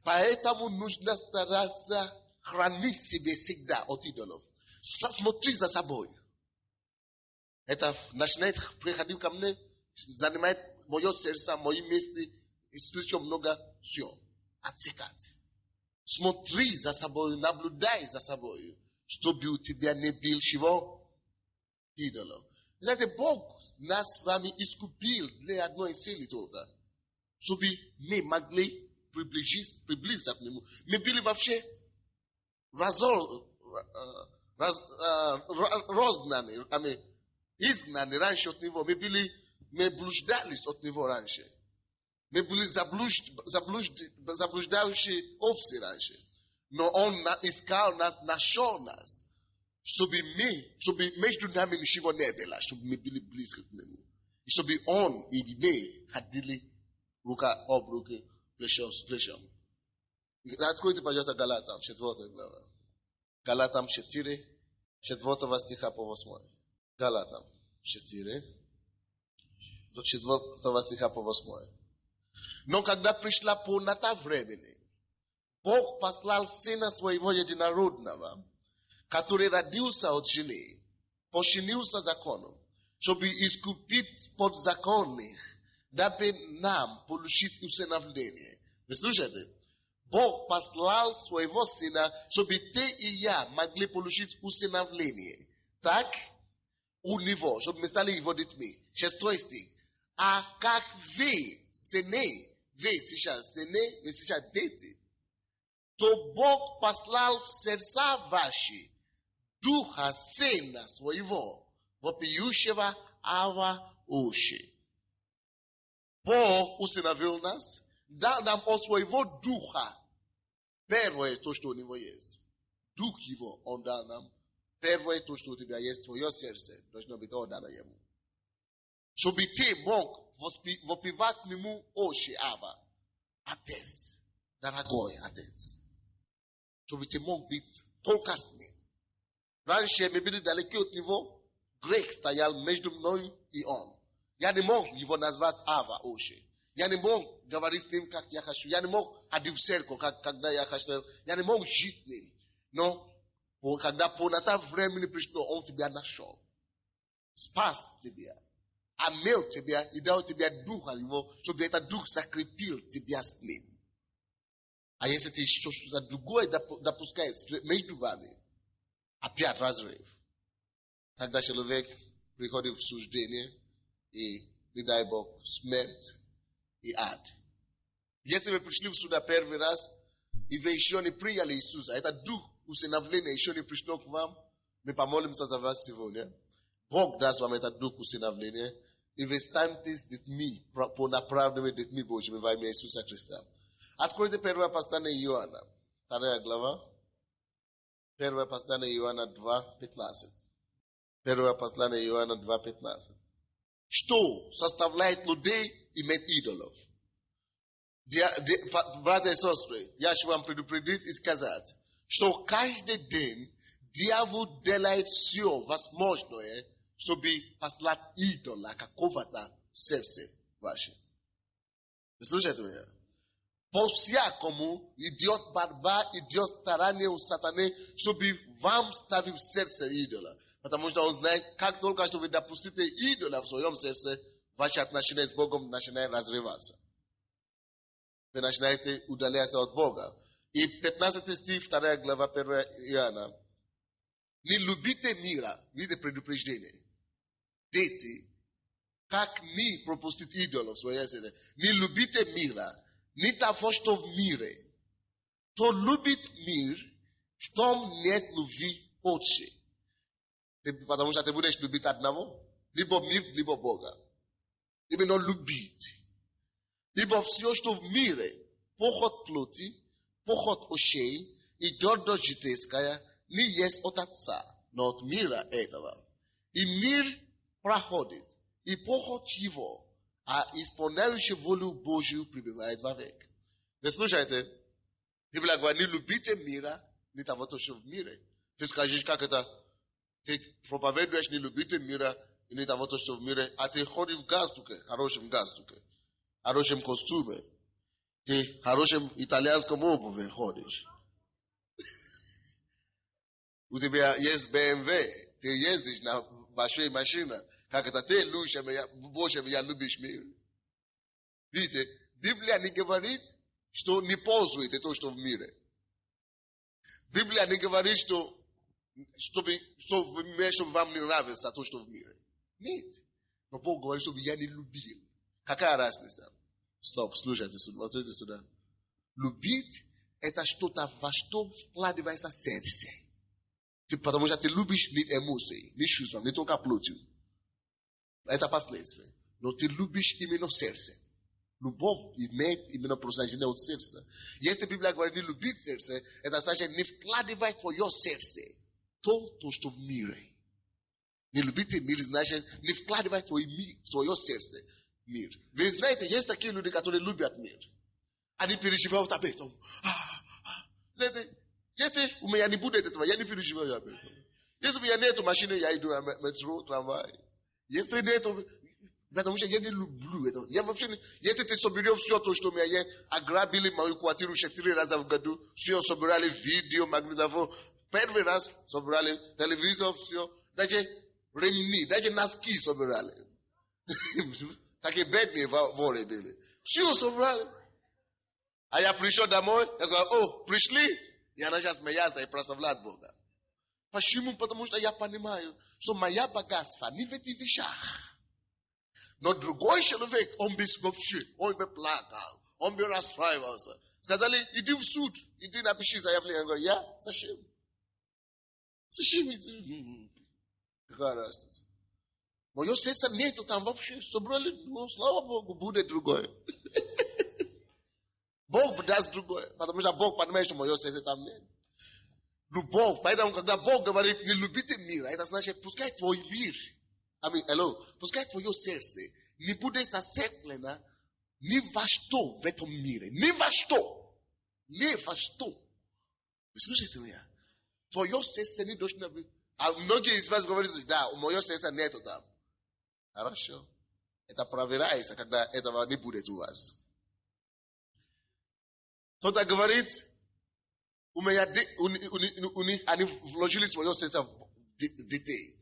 Поэтому нужно стараться хранить себе всегда от идолов. Смотри за собой. Это начинает приходить ко мне, занимает мое сердце, мои мысли, и слишком много все. Отсекать. Смотри за собой, наблюдай за собой, чтобы у тебя не был чего? Идолов. Знаете, Бог нас с вами искупил для одной цели только, чтобы мы могли приблизиться к Нему. Мы были вообще рознаны, изгнаны раньше от Него. Мы блуждались от Него раньше. Мы были заблуждающие овцы раньше. Но Он искал нас, нашел нас, чтобы между нами ничего не было, чтобы мы были близко к Нему. И чтобы Он и мы ходили рука об руку, плечом с плечом. Откройте, пожалуйста, Галатам, 4 глава. Галатам 4, 4 стиха по 8. Галатам 4, 4 стиха по 8. Но когда пришла полнота времени, Бог послал Сына Своего Единородного, который родился от жены, подчинился закону, чтобы искупить подзаконных, дабы нам получить усыновление. Вы слушаете? Бог послал Своего Сына, чтобы ты и я могли получить усыновление. Так, у Него, чтобы мы стали Его детьми. 6 стих. А как вы, сыны, вы сейчас сыны, вы сейчас дети, то Бог послал в сердца ваши Духа Сына Своего, вопиющего Ава уши. Бог усыновил нас, дал нам от Своего Духа. Первое то, что у Него есть. Дух Его Он дал нам. Первое то, что у тебя есть, твое сердце должно быть отдано Ему. Чтобы ты мог вопивать к Нему очи Ава. Отец. Дорогой Отец. Чтобы ты мог быть только с Ним. Раньше мы были далеки от Него. Грех стоял между мной и Он. Я не мог его назвать Ава очи. Я не мог говорить с Ним, как я хочу. Я не мог ходить в церковь, когда я хотел. Я не мог жить с Ним. Но когда полнота времени пришло, Он тебя нашел. Спас тебя. Омыл тебя и дал тебе Духа Его, чтобы этот Дух закрепил тебя с Ним. А если ты что-то другое допускаешь между вами, опять разрыв. Тогда человек приходит в суждение и, не дай Бог, смерть и ад. Если вы пришли сюда первый раз, и вы еще не приняли Иисуса, этот Дух усыновления еще не пришло к вам, мы помолимся за вас сегодня. Бог даст вам этот Дух усыновления, и вы станете с детьми, полноправными детьми Божьими во имя Иисуса Христа. Откройте первое послание Иоанна, 2 глава. Первое послание Иоанна 2:15. Первое послание Иоанна 2:15. Что составляет людей иметь идолов? Братья и сестры, я хочу вам предупредить и сказать, Что каждый день дьявол делает все возможное, чтобы послать идола какого-то в сердце ваше. Вы слушаете меня? По-всякому идет борьба, идет старание у сатаны, чтобы вам ставить в сердце идола. Потому что он знает, как только что вы допустите идола в своем сердце, ваши отношения с Богом начинают разрываться. Вы начинаете удаляться от Бога. И 15 стих, 2 глава 1 Иоанна. Не любите мира, видите предупреждение. Дети, как не пропустить идолов в своем сердце. Не любите мира, не того, что в мире. Кто любит мир, в том нет любви отче. Потому что ты будешь любить одного, либо мир, либо Бога. Именно любить. Ибо все, что в мире, похоть плоти, похоть очей и гордость житейская, не есть от Отца, но от мира этого. И мир проходит, и похоть его, а исполняющий волю Божию пребывает вовек. Вы слушайте, Библия говорит, не любите мира, не того, что в мире. Ты скажешь, как это, ты проповедуешь, не любите мира, и не того, что в мире, а ты ходишь в галстуке, хорошем галстуке, хорошем костюме, ты хорошем итальянском обуви ходишь. У тебя есть BMW, ты ездишь на большой машине, как это ты больше меня любишь мир. Видите, Библия не говорит, что не пользуете то, что в мире. Библия не говорит, что вам не нравится то, что в мире. Нет. Но Бог говорит, чтобы я не любил. Какая разница? Стоп, слушайте, смотрите сюда. Любить – это что-то, во что вкладывается сердце. Потому что ты любишь не эмоции, не чувства, не только плотью. Это последствия. Но ты любишь именно сердце. Любовь имеет именно происхождение от сердца. Если Библия говорит не любить сердце, это значит не вкладывать в твое сердце то, что в мире. Не любить мир значит не вкладывать в свое сердце мир. Вы знаете, есть такие люди, которые любят мир. Они переживают об этом. Знаете, если у меня не будет этого, я не переживаю об этом. Если у меня нет машины, я иду на метро, трамвай. Если нет, потому что я не люблю это. Я вообще не... Если ты соберешь все то, что у меня есть, ограбили мою квартиру 4 раза в году, все собирали видео, магнитофон, первый раз собирали телевизор, все. Даже ремни, даже носки собирали. Такие бедные воры были. Все собрали. А я пришел домой, я говорю, пришли? И она сейчас смеется и прославляет Бога. Почему? Потому что я понимаю, что моя богатство не в этих вещах. Но другой человек, он бы вообще, он бы плакал, он бы расстраивался. Сказали, иди в суд, иди напиши заявление. Я говорю, я? Зачем? Зачем иди? Какая разница? Мое сердце нету там вообще. Собрали, слава Богу, будет другое. Бог даст другое. Потому что Бог понимает, что мое сердце там нет. Любовь. Поэтому, когда Бог говорит, не любите мира, это значит, пускай твой мир, пускай твое сердце не будет зациклено ни во что в этом мире. Ни во что. Ни во что. Вы слушаете меня? Твое сердце не должно быть. А многие из вас говорят, да, у моего сердца нету там. Хорошо. Это проверяется, когда этого не будет у вас. Кто-то говорит, они вложили свое сердце в детей.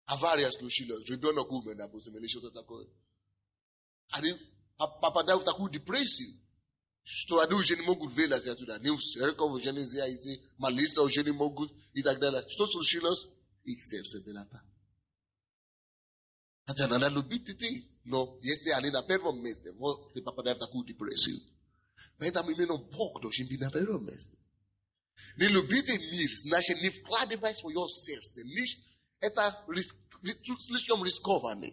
Авария случилась, ребенок умер, допустим, или что-то такое. Они попадают в такую депрессию, что они уже не могут верить туда. Церковь уже нельзя идти, молиться уже не могут и так далее. Что случилось? Их сердце было там. Хотя надо любить детей, но если они на первом месте, вот ты попадаешь в такую депрессию. Поэтому именно Бог должен быть на первом месте. Не любите мир, значит не вкладывать в свое сердце. Это слишком рискованно.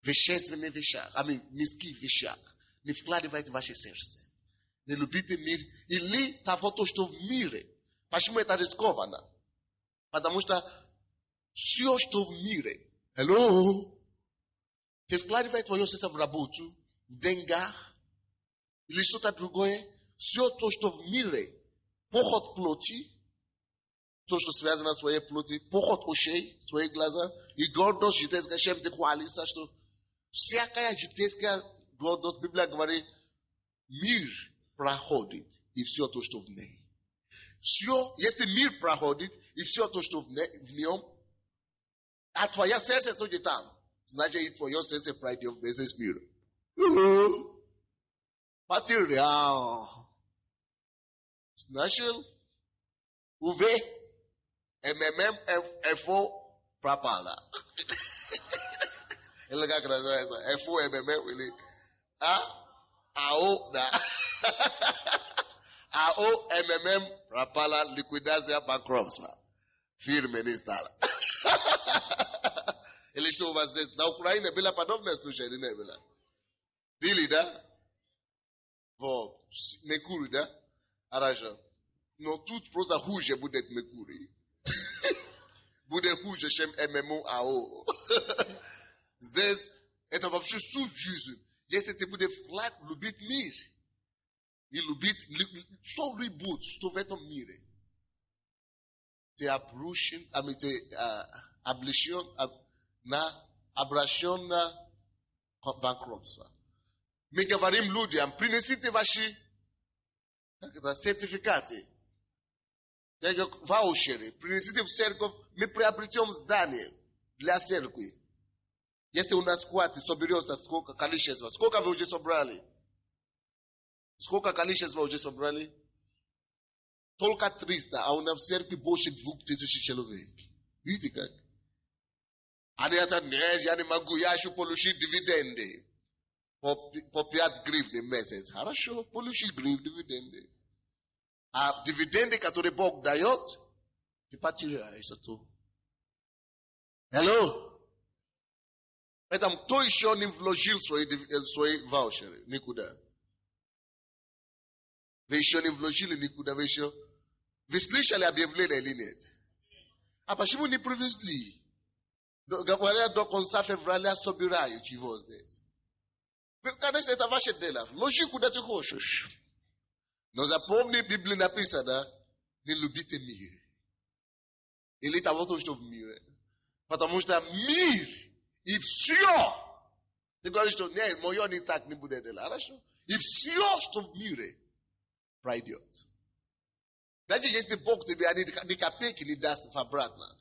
В вещественных вещах, мирских вещах. Не вкладывайте в ваше сердце. Не любите мир или того, что в мире. Почему это рискованно? Потому что все, что в мире, ты вкладываешь твое сердце в работу, в деньгах, или что-то другое, все то, что в мире, поход плоти, то, что связано с своей плоти, поход ушей, свои глаза, и гордость житейская, чем ты хвалишься, что всякая житейская гордость, Библия говорит, мир проходит, и все то, что в ней. Все, если мир проходит, и все то, что в нем, а твое сердце тоже там, значит, и твое сердце пройдет вместе с миром. Потерял. Значит, увы, МММ, ФО пропала. Или как называется? ФО, МММ, или АО, да. АО, МММ, пропала, ликвидация, банкротство. Фирмы не стало. Или что у вас здесь? На Украине было подобное случай, или не было? Были, да? Вот, Меркурий, да? Хорошо. Но тут просто хуже будет Меркурий. Будет хуже, чем ММО, АО. Здесь, это вообще суть жизни. Если ты будешь вклад любить мир, и любить, что любит, что в этом мире, ты обращен, обращен на банкротство. Мы говорим людям, принесите ваши сертификаты, ваучеры, принесите в церковь, мы приобретем здание для церкви. Если у нас хватит, соберется сколько количества, сколько вы уже собрали? Сколько количества уже собрали? Только 300, а у нас в церкви больше 2000 человек. Видите как? Они это нет, я не могу, я хочу получить дивиденды. По 5 гривен в месяц. Хорошо, получи дивиденды. А дивиденды, которые Бог дает, ты потеряешь это. Hello? Поэтому кто еще не вложил свои ваучеры? Никуда. Вы еще не вложили никуда, вы еще... Вы слышали объявление или нет? А почему не привезли? Говорят, до конца февраля собирают его здесь. Конечно, это ваше дело. Вложи куда ты хочешь. Но запомни, в Библии написано, не любите мир. Или того, что в мире. Потому что мир и все. Ты говоришь, что нет, мое не так не будет делать. Хорошо? И все, что в мире, пройдет. Даже если Бог тебе ни копейки не даст обратно,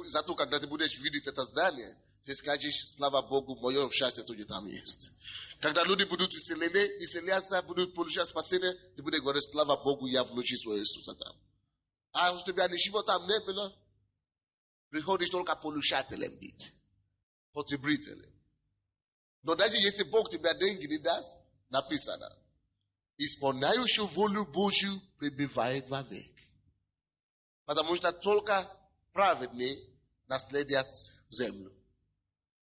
зато когда ты будешь видеть это здание, ты скажешь, слава Богу, мое счастье тоже там есть. Когда люди будут исцеляться, будут получать спасение, ты будешь говорить, слава Богу, я вложил свое Иисуса там. А у тебя ничего там не было, приходишь только получателем быть. Потребителем. Но даже если Бог тебе деньги не даст, написано, исполняющий волю Божью пребывает вовек. Потому что только праведные наследят землю.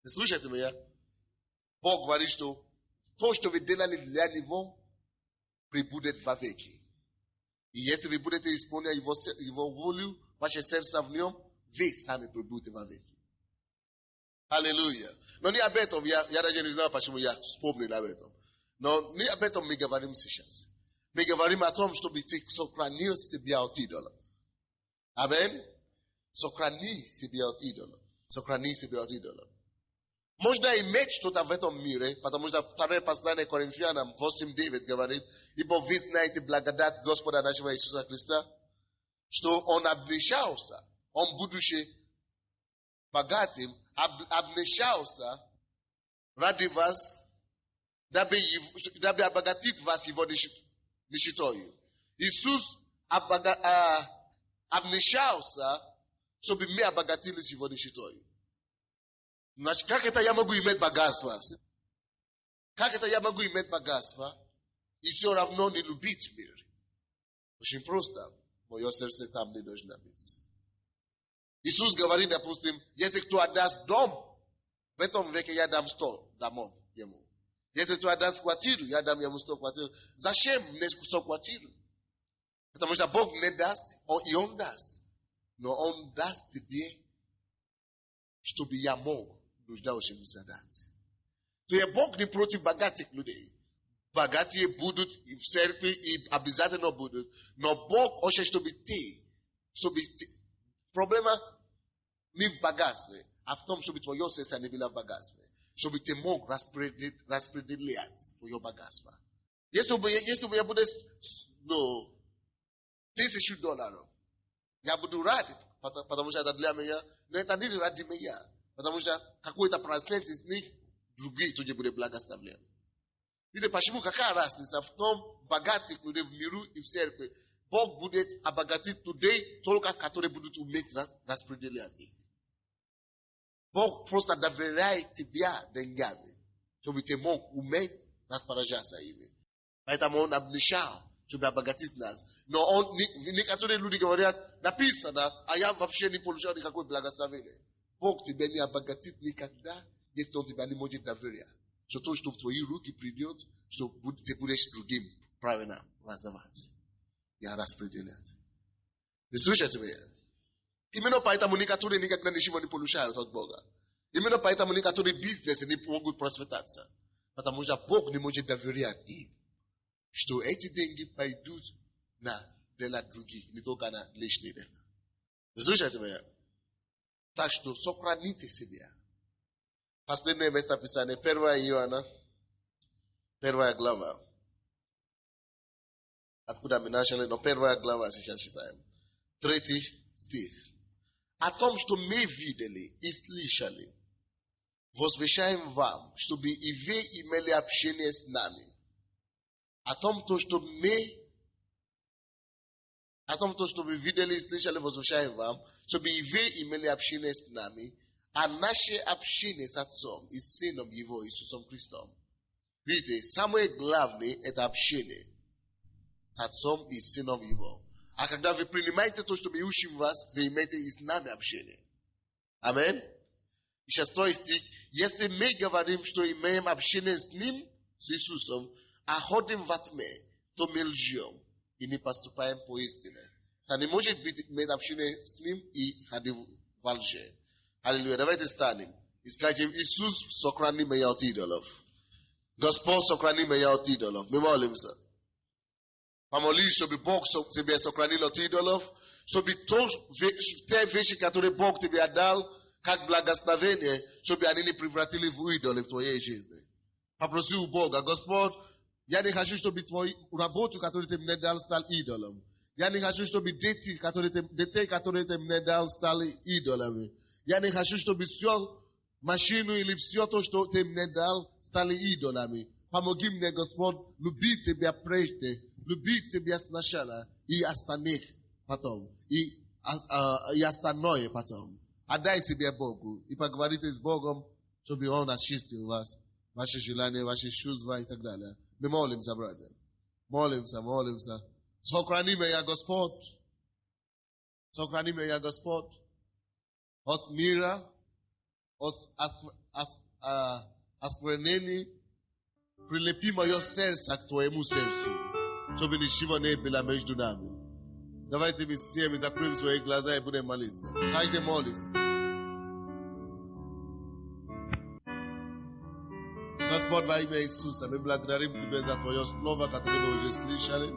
Вы слышите меня? Бог говорит, что то, что вы делали для Него, пребудет вовеки. И если вы будете исполнять Его волю, ваше сердце в Нем, вы сами пребудете вовеки. Аллилуйя. Но не об этом, я даже не знаю, почему я вспомнил об этом. Но не об этом мы говорим сейчас. Мы говорим о том, чтобы ты сохранил себя от идолов. Амин? Сохрани себя от идолов. Сохрани себя от идолов. Можно иметь что-то в этом мире, потому что второе послание Коринфянам 8:9 говорит, ибо вы знаете благодать Господа нашего Иисуса Христа, что Он обнищался, Он, будучи богатым, обнищался ради вас, дабы обогатить вас Его нищетою. Иисус обнищался, чтобы мы обогатились Его нищетою. Значит, как это я могу иметь богатство? Как это я могу иметь богатство и все равно не любить мир? Очень просто. Мое сердце там не должно быть. Иисус говорит, допустим, если кто отдаст дом, в этом веке я дам 100 домов ему. Если кто отдаст квартиру, я дам ему 100 квартир. Зачем мне 100 квартир? Потому что Бог не даст, и Он даст. Но Он даст тебе, чтобы я мог нуждающимся дать. То есть Бог не против богатых людей. богатые будут и в церкви, и обязательно будут. Но Бог хочет, чтобы ты, проблема не в богатстве, а в том, чтобы твое сердце не было в богатстве. Чтобы ты мог распределять твое богатство. Если у меня будет $1000, я буду рад, потому что это для меня, но это не ради меня, потому что какой-то процент из них другие тоже будут благословлены. Видите, почему какая разница в том, богатых людей в миру и в церкви, Бог будет обогатить людей, только которые будут уметь распределять их. Бог просто доверяет тебе деньгами, чтобы ты мог уметь распоряжаться ими. Поэтому Он обещал, чтобы обогатить нас. Но некоторые люди говорят, написано, а я вообще не получал никакое благословение. Бог тебя не обогатит никогда, если Он тебя не может доверять. Что то, что в твои руки придет, что ты будешь другим правильно раздавать. И распределять. Вы слышите меня? Именно поэтому некоторые никогда ничего не получают от Бога. Именно поэтому некоторые бизнесы не могут просветаться. Потому что Бог не может доверять им, что эти деньги пойдут на дела других, не только на личные дела. Вы слышите меня? Так что сохраните себя. Последнее место Писания, 1 Иоанна, 1 глава. Откуда мы начали, но 1 глава сейчас читаем. 3 стих. О том, что мы видели и слышали, возвещаем вам, чтобы и вы имели общение с нами. О том, что вы видели и слышали, возвещаем вам, чтобы и вы имели общение с нами, а наше общение с Отцом и Сыном Его, Иисусом Христом. Видите, самое главное – это общение с Отцом и Сыном Его. А когда вы принимаете то, что мы учим вас, вы имеете и с нами общение. Аминь. И 6 стих. Если мы говорим, что имеем общение с Ним, с Иисусом, а ходим во тьме, то мы лжем и не поступаем по истине. Это не может быть иметь общение с Ним и ходить во лжи. Аллилуйя. Давайте станем и скажем: Иисус, сохрани меня от идолов. Господь, сохрани меня от идолов. Мы молимся. Помолись, чтобы Бог тебя сохранил от идолов, чтобы те вещи, которые Бог тебе дал, как благословение, чтобы они не превратили в идолы в твоей жизни. Попроси у Бога: Господь, я не хочу, чтобы твою работу, которую ты мне дал, стал идолом. Я не хочу, чтобы дети, которые ты мне дал, стали идолами. Я не хочу, чтобы все машину или все то, что ты мне дал, стали идолами. Помоги мне, Господь, любить тебя прежде, любить тебя сначала и остальных потом. И остальное потом. Отдай себе Богу и поговорите с Богом, чтобы Он очистил вас, ваши желания, ваши чувства и так далее. Мы молимся, братья. Молимся. Сохрани меня, Господь. Сохрани меня, Господь. От мира, от осквернений. Прилепи мое сердце к твоему сердцу, чтобы ничего не было между нами. Давайте мы все закроем свои глаза и будем молиться. Каждый молится. Господь, во имя Иисуса, мы благодарим Тебя за Твое Слово, которое мы уже слышали.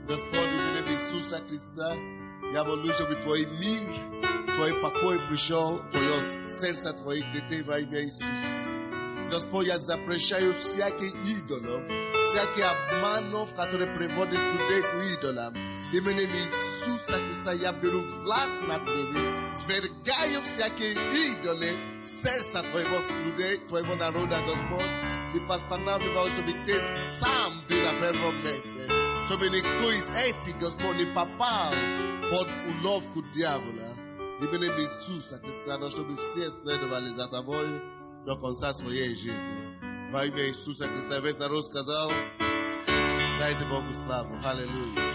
Господь, в имя Иисуса Христа, я молюсь, чтобы Твой мир, Твой покой пришел, Твое сердце Твоих детей во имя Иисуса. Господь, я запрещаю всяких идолов, всяких обманов, которые приводят людей к идолам. Именем Иисуса Христа я беру власть над ними, свергаю всякие идолы в сердце Твоего людей, Твоего народа, Господь, и постановляю, чтобы Ты сам был на первом месте, чтобы никто из этих, Господь, не попал под уловку дьявола. Именем Иисуса Христа, чтобы все следовали за Тобой до конца своей жизни. Во имя Иисуса Христа, весь народ сказал: дайте Богу славу. Аллилуйя.